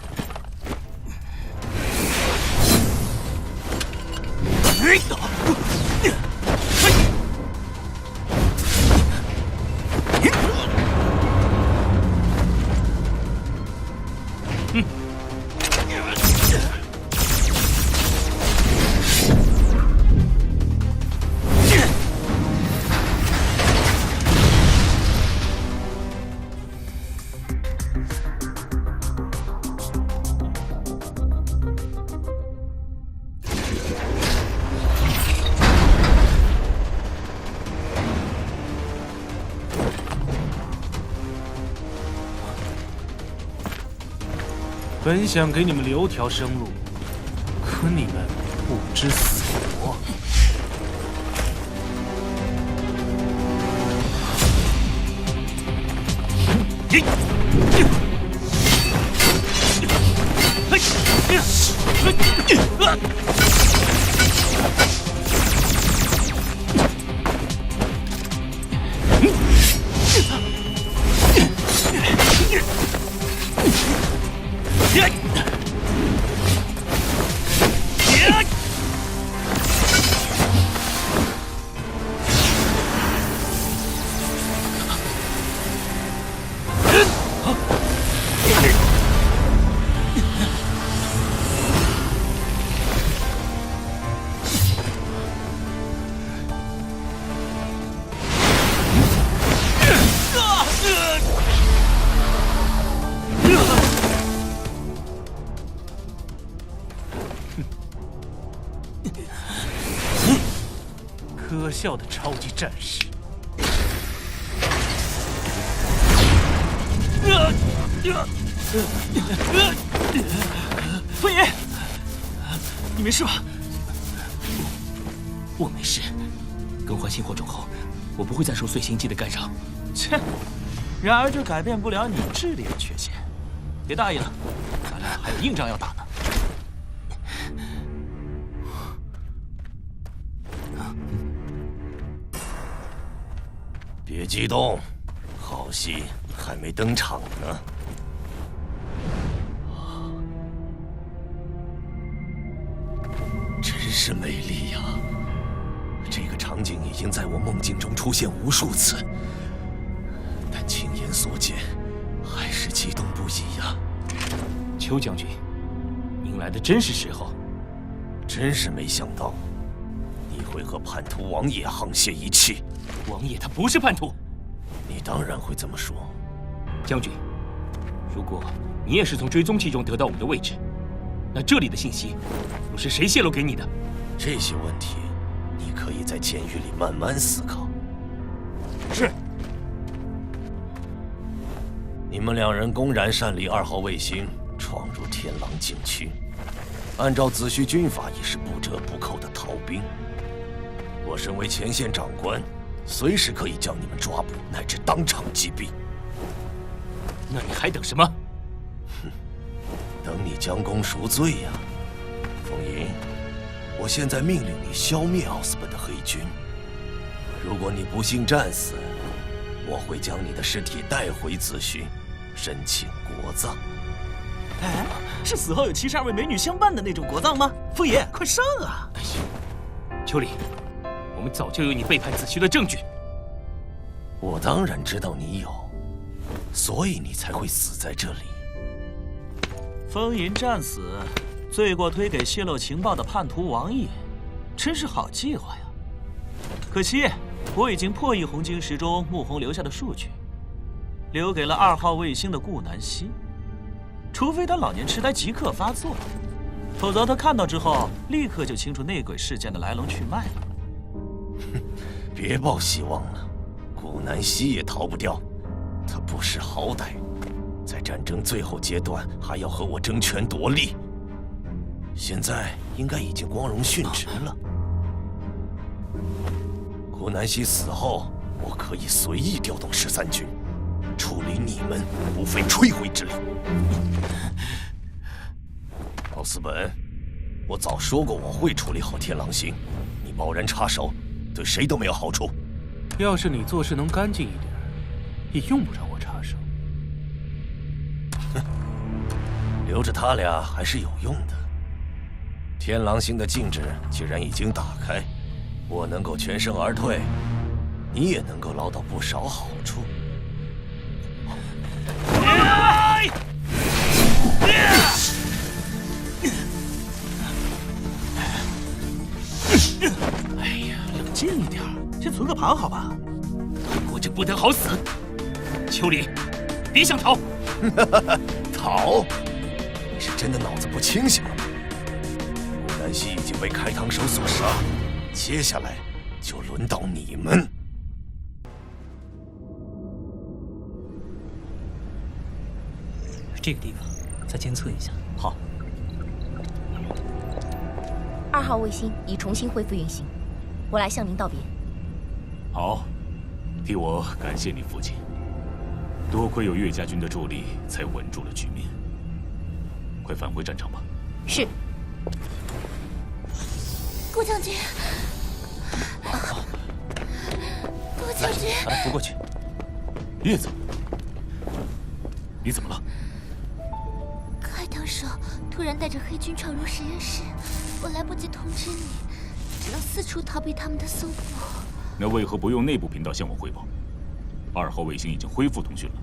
本想给你们留条生路，可你们不知死活。可笑的超级战士！风爷，你没事吧？我没事。更换星火种后，我不会再受碎星机的干扰。切！然而这改变不了你智力的缺陷。别大意了，咱俩还有硬仗要打呢。别激动，好戏还没登场呢。真是美丽呀！这个场景已经在我梦境中出现无数次，但亲眼所见，还是激动不已呀。邱将军，您来的真是时候。真是没想到，你会和叛徒王爷沆瀣一气。王爷他不是叛徒。你当然会这么说。将军，如果你也是从追踪器中得到我们的位置，那这里的信息又是谁泄露给你的？这些问题，你可以在监狱里慢慢思考。是。你们两人公然擅离2号卫星，闯入天狼禁区，按照子虚军法，已是不折不扣的逃兵。我身为前线长官，随时可以将你们抓捕，乃至当场击毙。那你还等什么？哼，等你将功赎罪呀，风吟。我现在命令你消灭奥斯本的黑军。如果你不幸战死，我会将你的尸体带回子虚，申请国葬。哎，是死后有72位美女相伴的那种国葬吗？风爷，快上啊！哎呀，秋离，我们早就有你背叛子虚的证据。我当然知道你有，所以你才会死在这里。风吟战死，罪过推给泄露情报的叛徒王爷，真是好计划呀！可惜我已经破译红晶石中穆弘留下的数据，留给了2号卫星的顾南希。除非他老年痴呆即刻发作，否则他看到之后立刻就清楚内鬼事件的来龙去脉了。哼，别抱希望了，顾南希也逃不掉。他不识好歹，在战争最后阶段还要和我争权夺利。现在应该已经光荣殉职了。顾南希死后，我可以随意调动13军，处理你们不费吹灰之力。奥斯本，我早说过我会处理好天狼星，你贸然插手，对谁都没有好处。要是你做事能干净一点，也用不着我插手。哼，留着他俩还是有用的。天狼星的禁制既然已经打开，我能够全身而退，你也能够捞到不少好处。哎呀，冷静一点，先存个盘好吧？我这不得好死！秋离，别想逃！逃？你是真的脑子不清醒了吗？顾南希已经被开膛手所杀，接下来就轮到你们。这个地方再监测一下。好。 2号卫星已重新恢复运行，我来向您道别。好，替我感谢你父亲。多亏有岳家军的助力，才稳住了局面。快返回战场吧。是。顾将军，顾将军，把他扶过去。叶子，你怎么了？开膛手突然带着黑军闯入实验室，我来不及通知你，只能四处逃避他们的搜捕。那为何不用内部频道向我汇报？2号卫星已经恢复通讯了。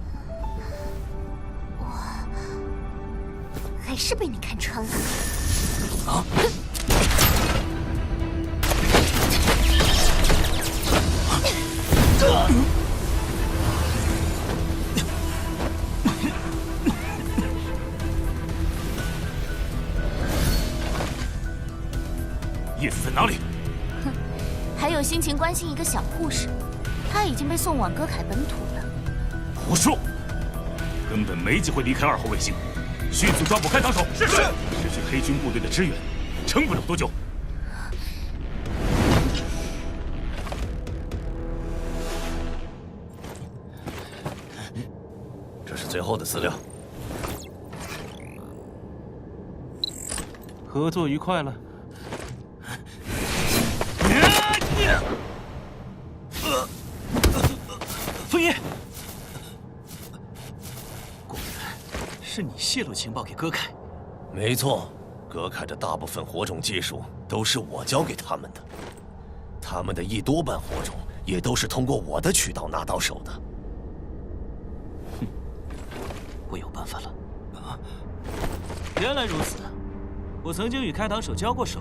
我还是被你看穿了。啊！叶子在哪里？哼，还有心情关心一个小护士？他已经被送往歌凯本土了。胡说！根本没机会离开2号卫星，迅速抓捕开膛手。是。失去黑军部队的支援，撑不了多久。这是最后的资料。合作愉快了。枫叶，果然是你泄露情报给歌凯。没错，歌凯的大部分火种技术都是我教给他们的，他们的一多半火种也都是通过我的渠道拿到手的。哼，我有办法了。啊，原来如此，我曾经与开膛手交过手，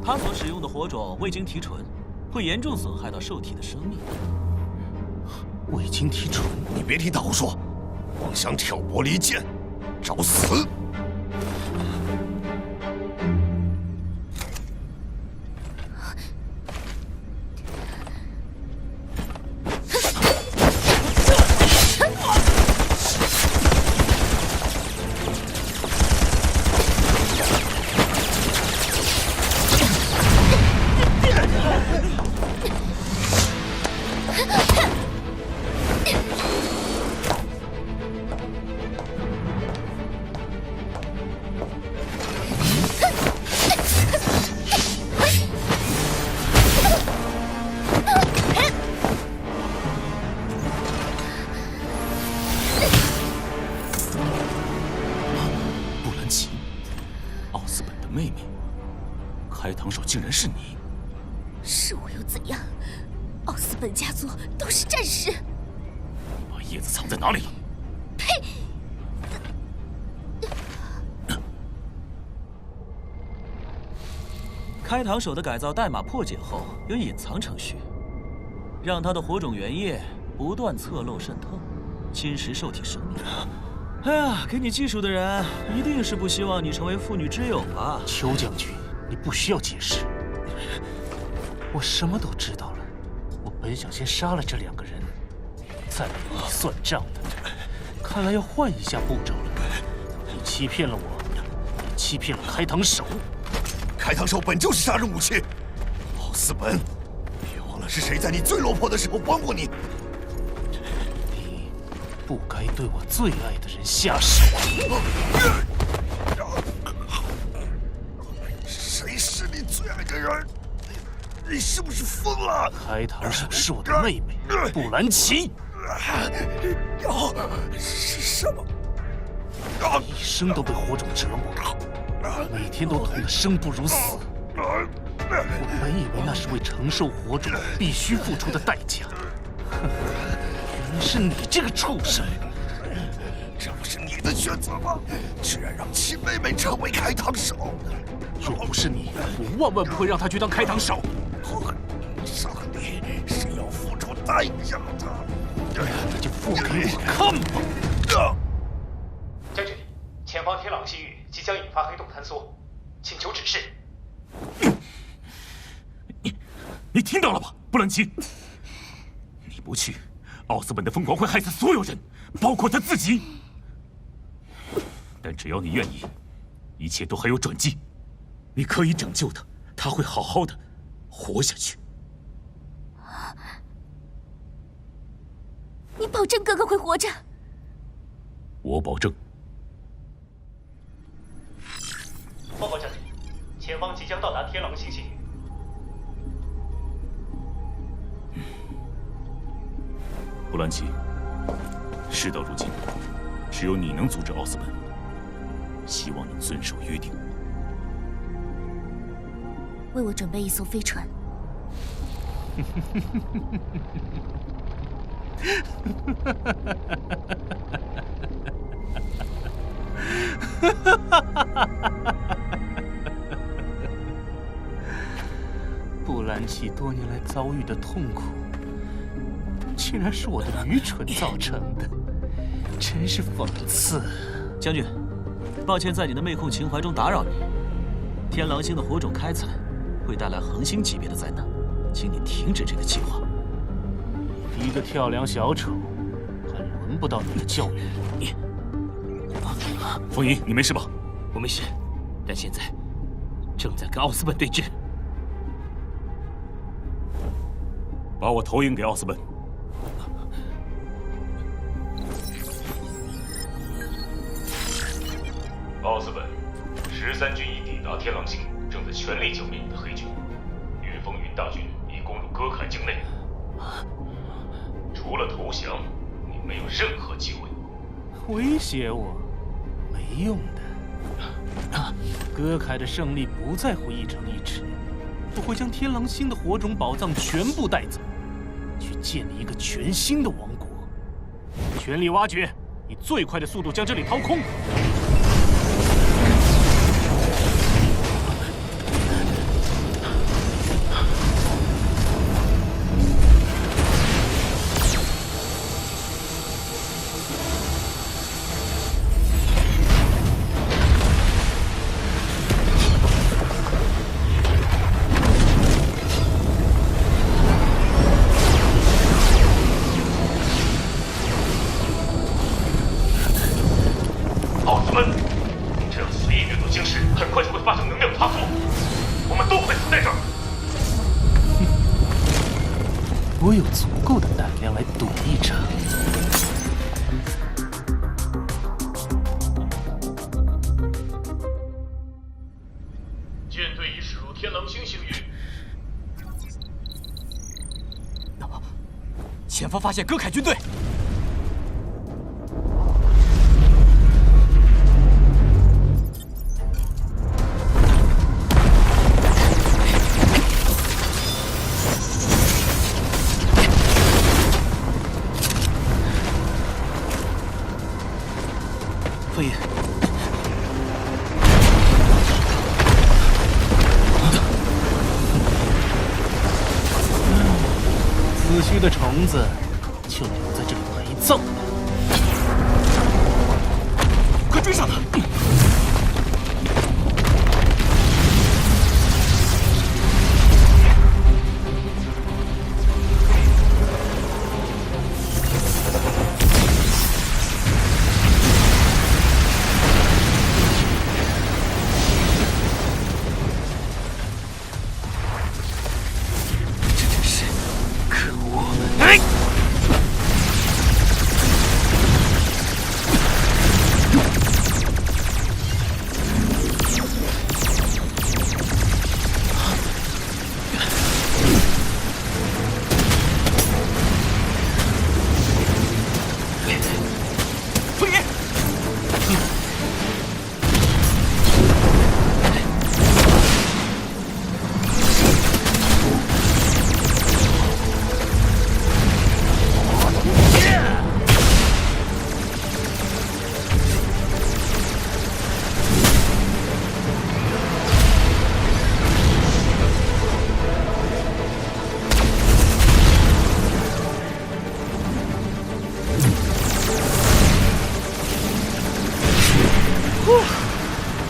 他所使用的火种未经提纯，会严重损害到兽体的生命。未经提纯，你别听他胡说，妄想挑拨离间，找死！开膛手竟然是你！是我又怎样？奥斯本家族都是战士。你把叶子藏在哪里了？呸！开膛手的改造代码破解后有隐藏程序，让他的火种原液不断侧漏渗透，侵蚀兽体生命。哎呀，给你技术的人一定是不希望你成为妇女之友吧？邱将军，你不需要解释，我什么都知道了。我本想先杀了这2个人，再来与你算账的，看来要换一下步骤了。你欺骗了我，也欺骗了开膛手。开膛手本就是杀人武器，奥斯本，别忘了是谁在你最落魄的时候帮过你。你不该对我最爱的人下手。谁是你最爱的人？你是不是疯了？开膛手是我的妹妹布兰奇。是什么？一生都被火种折磨，每天都痛得生不如死。我本以为那是为承受火种必须付出的代价，原来是你这个畜生！这不是你的选择吗？居然让亲妹妹成为开膛手！若不是你，我万万不会让他去当开膛手。杀你是要付出代价的，那就付给我看吧！将军，前方天朗西域即将引发黑洞坍缩，请求指示。你听到了吧，布兰奇？你不去，奥斯本的疯狂会害死所有人，包括他自己。但只要你愿意，一切都还有转机，你可以拯救他，他会好好的活下去。你保证哥哥会活着？我保证。报告将军，前方即将到达天狼星星域。布兰奇，事到如今，只有你能阻止奥斯本。希望你遵守约定。为我准备一艘飞船。布兰奇多年来遭遇的痛苦，竟然是我的愚蠢造成的，真是讽刺。将军，抱歉在你的妹控情怀中打扰你。天狼星的火种开采会带来恒星级别的灾难，请你停止这个计划。一个跳梁小丑，还轮不到你的教育。你，风云，你没事吧？我没事，但现在正在跟奥斯本对峙。把我投影给奥斯本。奥斯本，13军已抵达天狼星，正在全力剿灭你的黑军。岳风云大军已攻入戈凯境内，除了投降，你没有任何机会。威胁我，没用的。戈凯的胜利不在乎一城一池，我会将天狼星的火种宝藏全部带走，去建立一个全新的王国。全力挖掘，以最快的速度将这里掏空。我有足够的胆量来赌一场。舰队已驶入天狼星星域。前方发现戈凯军队。风爷，死去的虫子就留在这里陪葬。快追上他！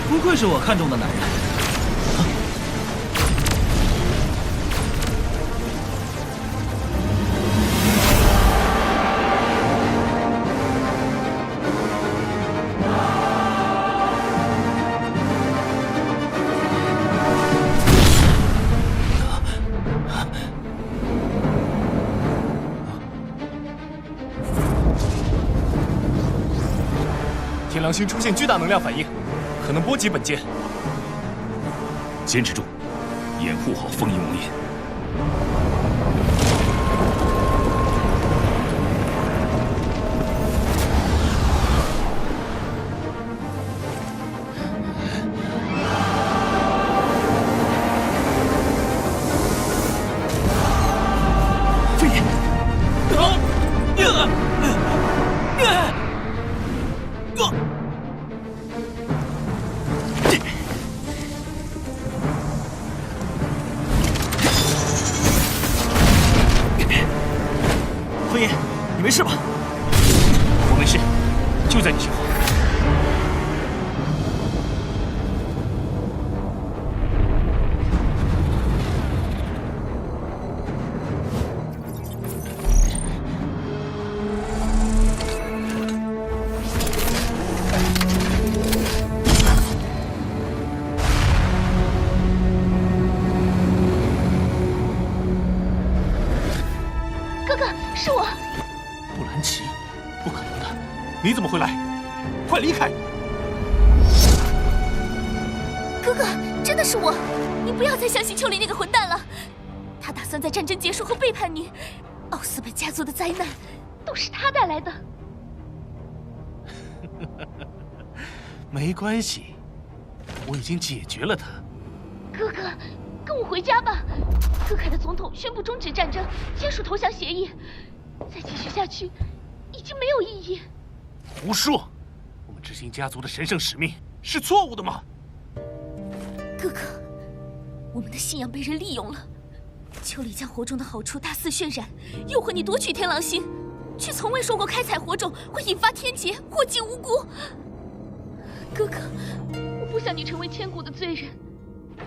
不愧是我看中的男人。狼星出现巨大能量反应，可能波及本舰。坚持住，掩护好风影王爷。飞爷，飞爷，你没事吧？我没事，就在你身后。是我，布兰奇，不可能的！你怎么会来？快离开！哥哥，真的是我，你不要再相信丘里那个混蛋了。他打算在战争结束后背叛你，奥斯本家族的灾难都是他带来的。没关系，我已经解决了他。哥哥，跟我回家吧。哥凯的总统宣布终止战争，签署投降协议。再继续下去，已经没有意义。胡说！我们执行家族的神圣使命是错误的吗？哥哥，我们的信仰被人利用了。丘里将火种的好处大肆渲染，诱惑你夺取天狼星，却从未说过开采火种会引发天劫，祸及无辜。哥哥，我不想你成为千古的罪人，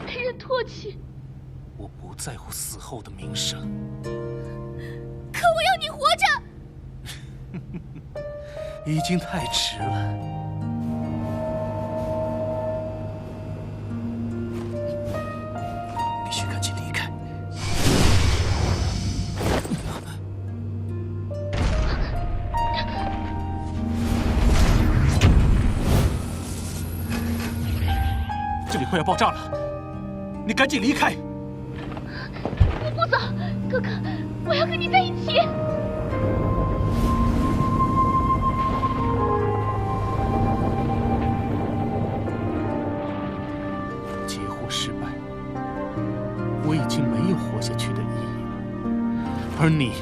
被人唾弃。我不在乎死后的名声，可我要你活着。已经太迟了。必须赶紧离开。这里快要爆炸了，你赶紧离开！我不走，哥哥，我要跟你在一起。劫获失败，我已经没有活下去的意义了，而你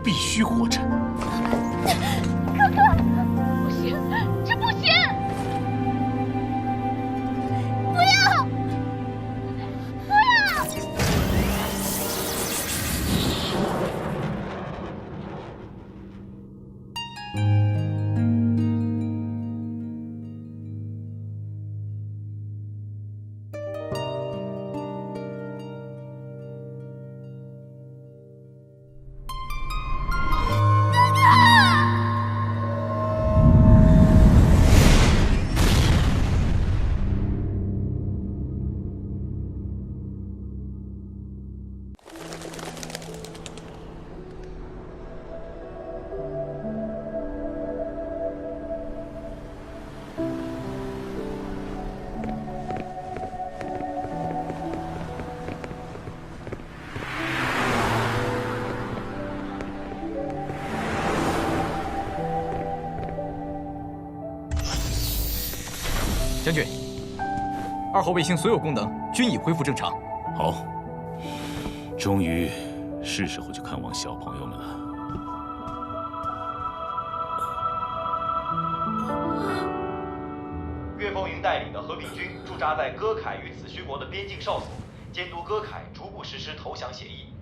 必须活着。哥哥，不行，这不行！不要！不要！将军，2号卫星所有功能均已恢复正常。好，终于是时候去看望小朋友们了。岳风云带领的和平军驻扎在歌凯与子虚国的边境哨所，监督歌凯逐步实施投降协议。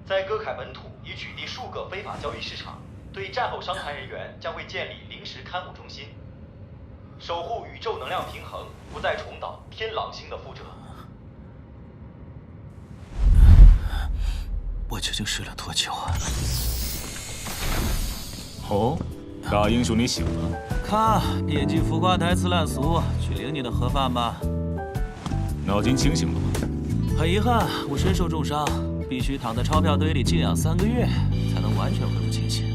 在歌凯本土已取缔数个非法交易市场，对战后伤残人员将会建立临时看护中心。守护宇宙能量平衡，不再重蹈天狼星的覆辙。我究竟睡了多久啊？哦，大英雄你醒了。咔，别记浮夸台词烂俗，去领你的盒饭吧。脑筋清醒了吗？很遗憾，我身受重伤，必须躺在钞票堆里静养3个月，才能完全恢复清醒。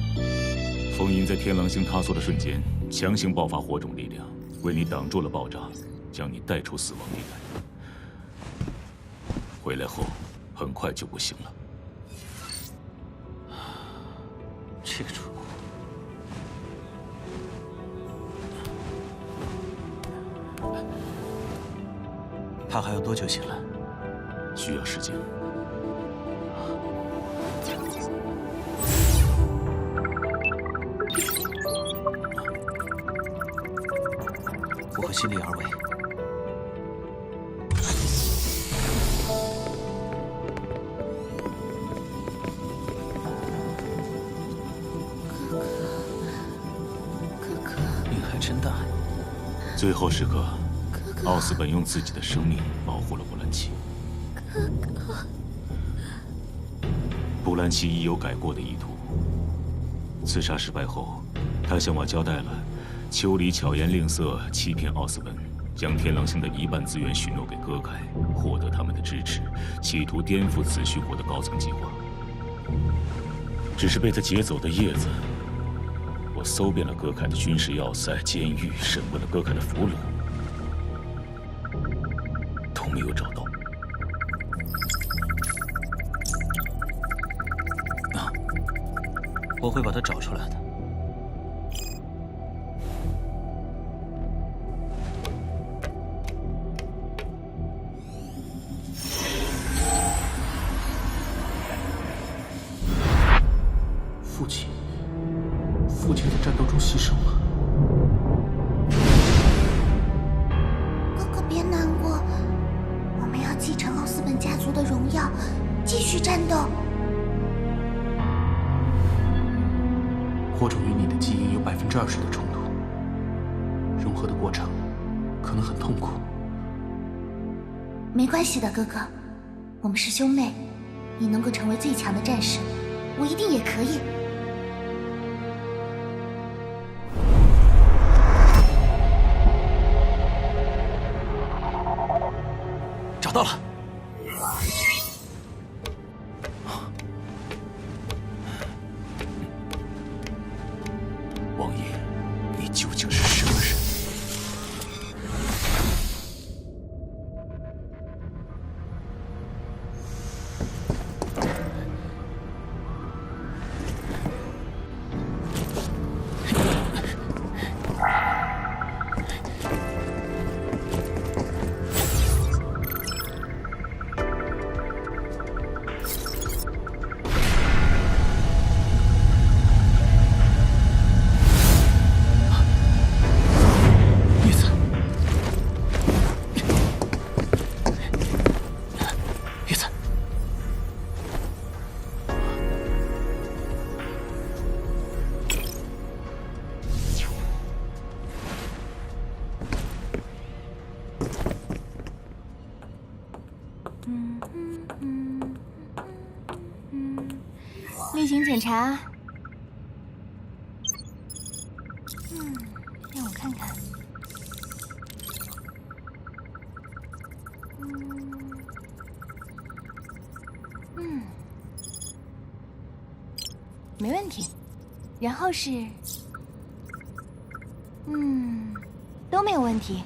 风银在天狼星塌缩的瞬间，强行爆发火种力量，为你挡住了爆炸，将你带出死亡地带。回来后，很快就不行了。这个蠢货！他还要多久醒来？需要时间。我会尽力而为。命还真大呀！最后时刻，奥斯本用自己的生命保护了布兰奇。布兰奇已有改过的意图。刺杀失败后，他向我交代了丘里巧言令色，欺骗奥斯本，将天狼星的一半资源许诺给哥凯，获得他们的支持，企图颠覆子虚国的高层计划。只是被他劫走的叶子，我搜遍了哥凯的军事要塞、监狱，审问了哥凯的俘虏，都没有找到。我会把他找出来的。父亲在战斗中牺牲了。哥哥别难过，我们要继承奥斯本家族的荣耀，继续战斗。火种与你的基因有20%的冲突，融合的过程可能很痛苦。没关系的，哥哥，我们是兄妹，你能够成为最强的战士，我一定也可以。找到了。王爷，你究竟是什么人？例行检查。让我看看。没问题。然后是，都没有问题。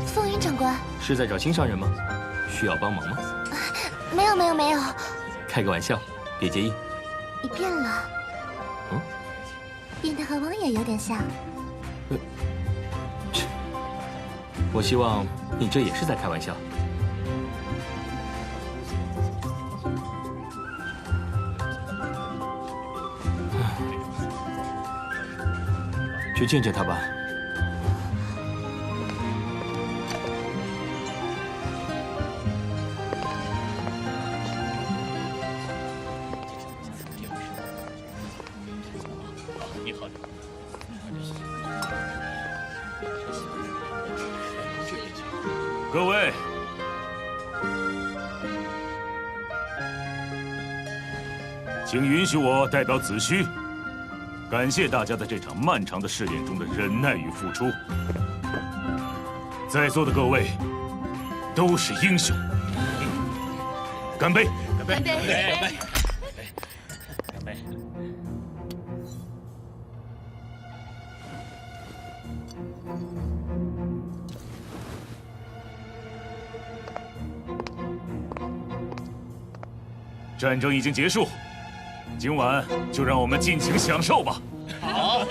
风云长官，是在找新上人吗？需要帮忙吗？没有。开个玩笑，别介意。你变了，变得和王爷有点像。我希望你这也是在开玩笑。去见见他吧。你好。各位，请允许我代表子虚，感谢大家在这场漫长的试炼中的忍耐与付出。在座的各位都是英雄，干杯！干杯！干杯！干杯！干杯！战争已经结束，今晚就让我们尽情享受吧。好，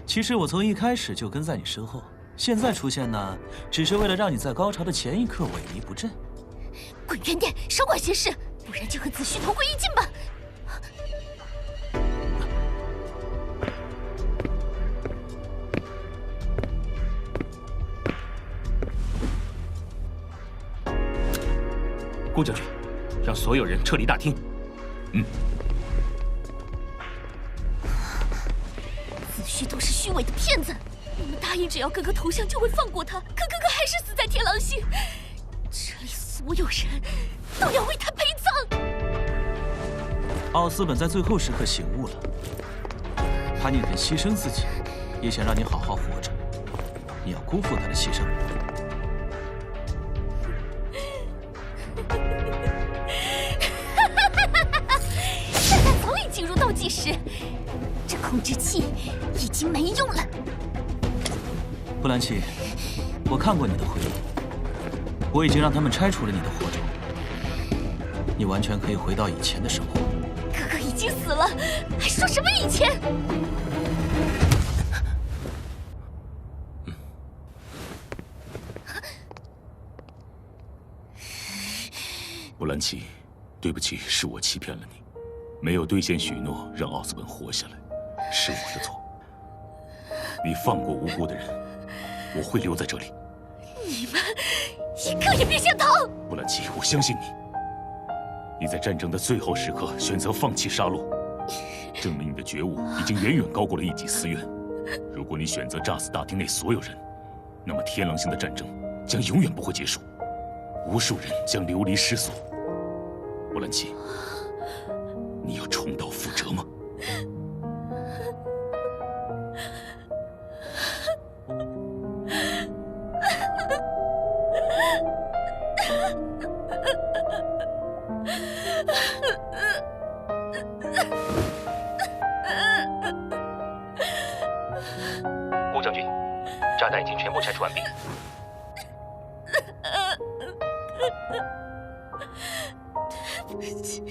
其实我从一开始就跟在你身后，现在出现呢，只是为了让你在高潮的前一刻萎靡不振。滚远点，少管闲事，不然就和子虚同归于尽吧。顾将军，让所有人撤离大厅。子虚都是虚伪的骗子，我们答应只要哥哥投降就会放过他，可哥哥还是死在天狼星。这里所有人都要为他陪葬。奥斯本在最后时刻醒悟了，他宁肯牺牲自己，也想让你好好活着。你要辜负他的牺牲？现在早已进入倒计时，这控制器已经没用了。布兰奇，我看过你的回忆，我已经让他们拆除了你的火种，你完全可以回到以前的生活。哥哥已经死了，还说什么以前？布兰奇，对不起，是我欺骗了你，没有兑现许诺让奥斯本活下来，是我的错。你放过无辜的人，我会留在这里。你们一个也别想逃！布兰奇，我相信你。你在战争的最后时刻选择放弃杀戮，证明你的觉悟已经远远高过了一己私怨。如果你选择炸死大厅内所有人，那么天狼星的战争将永远不会结束，无数人将流离失所。布兰奇，你要重蹈覆辙吗？顾将军，炸弹已经全部拆除完毕。对不起。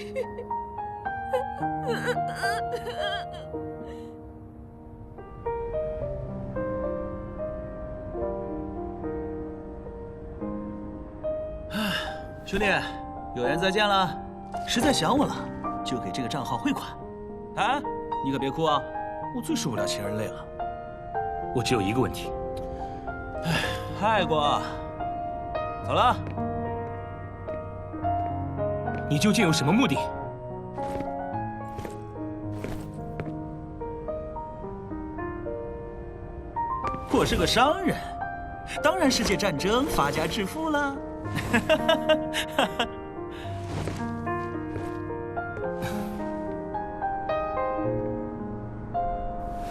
兄弟，有缘再见了。实在想我了，就给这个账号汇款。啊，你可别哭啊，我最受不了情人泪了。我只有一个问题。太过，走了。你究竟有什么目的？我是个商人，当然世界战争发家致富了。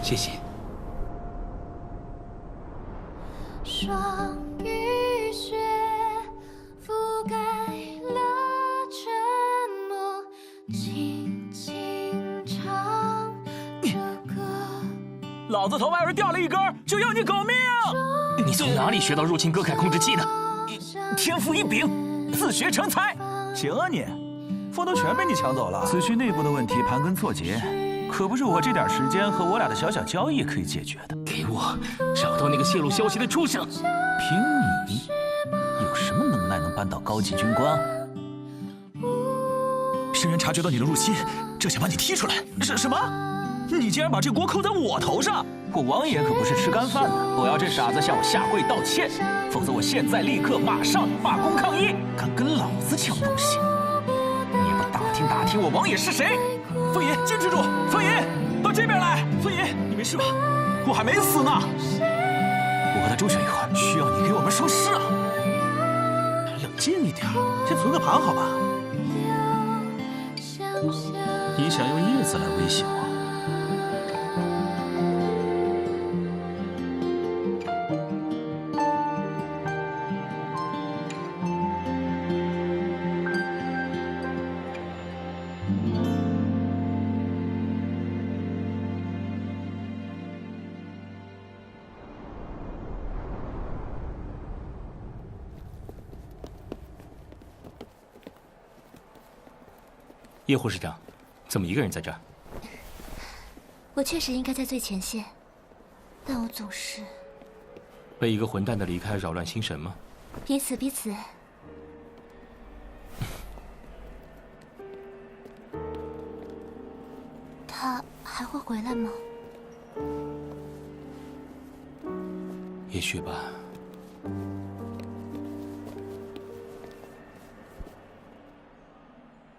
谢谢。霜雨雪覆盖了沉默，轻轻唱着歌。老子头发要是掉了一根，就要你狗命！你从哪里学到入侵歌凯控制器的？天赋异禀，自学成才。行啊你，风头全被你抢走了。子虚内部的问题盘根错节，可不是我这点时间和我俩的小小交易可以解决的。给我找到那个泄露消息的畜生！凭你有什么能耐能扳倒高级军官？深渊察觉到你的入侵，这想把你踢出来。什么？你竟然把这锅扣在我头上！我王爷可不是吃干饭的，我要这傻子向我下跪道歉，否则我现在立刻马上罢工抗议！敢跟老子抢东西，你也不打听打听我王爷是谁？凤爷，坚持住！凤爷，到这边来！凤爷，你没事吧？我还没死呢。我和他周旋一会儿，需要你给我们说事啊！冷静一点，先存个盘好吧？你想用叶子来威胁我？叶护士长，怎么一个人在这儿？我确实应该在最前线，但我总是被一个混蛋的离开扰乱心神吗？彼此。他还会回来吗？也许吧。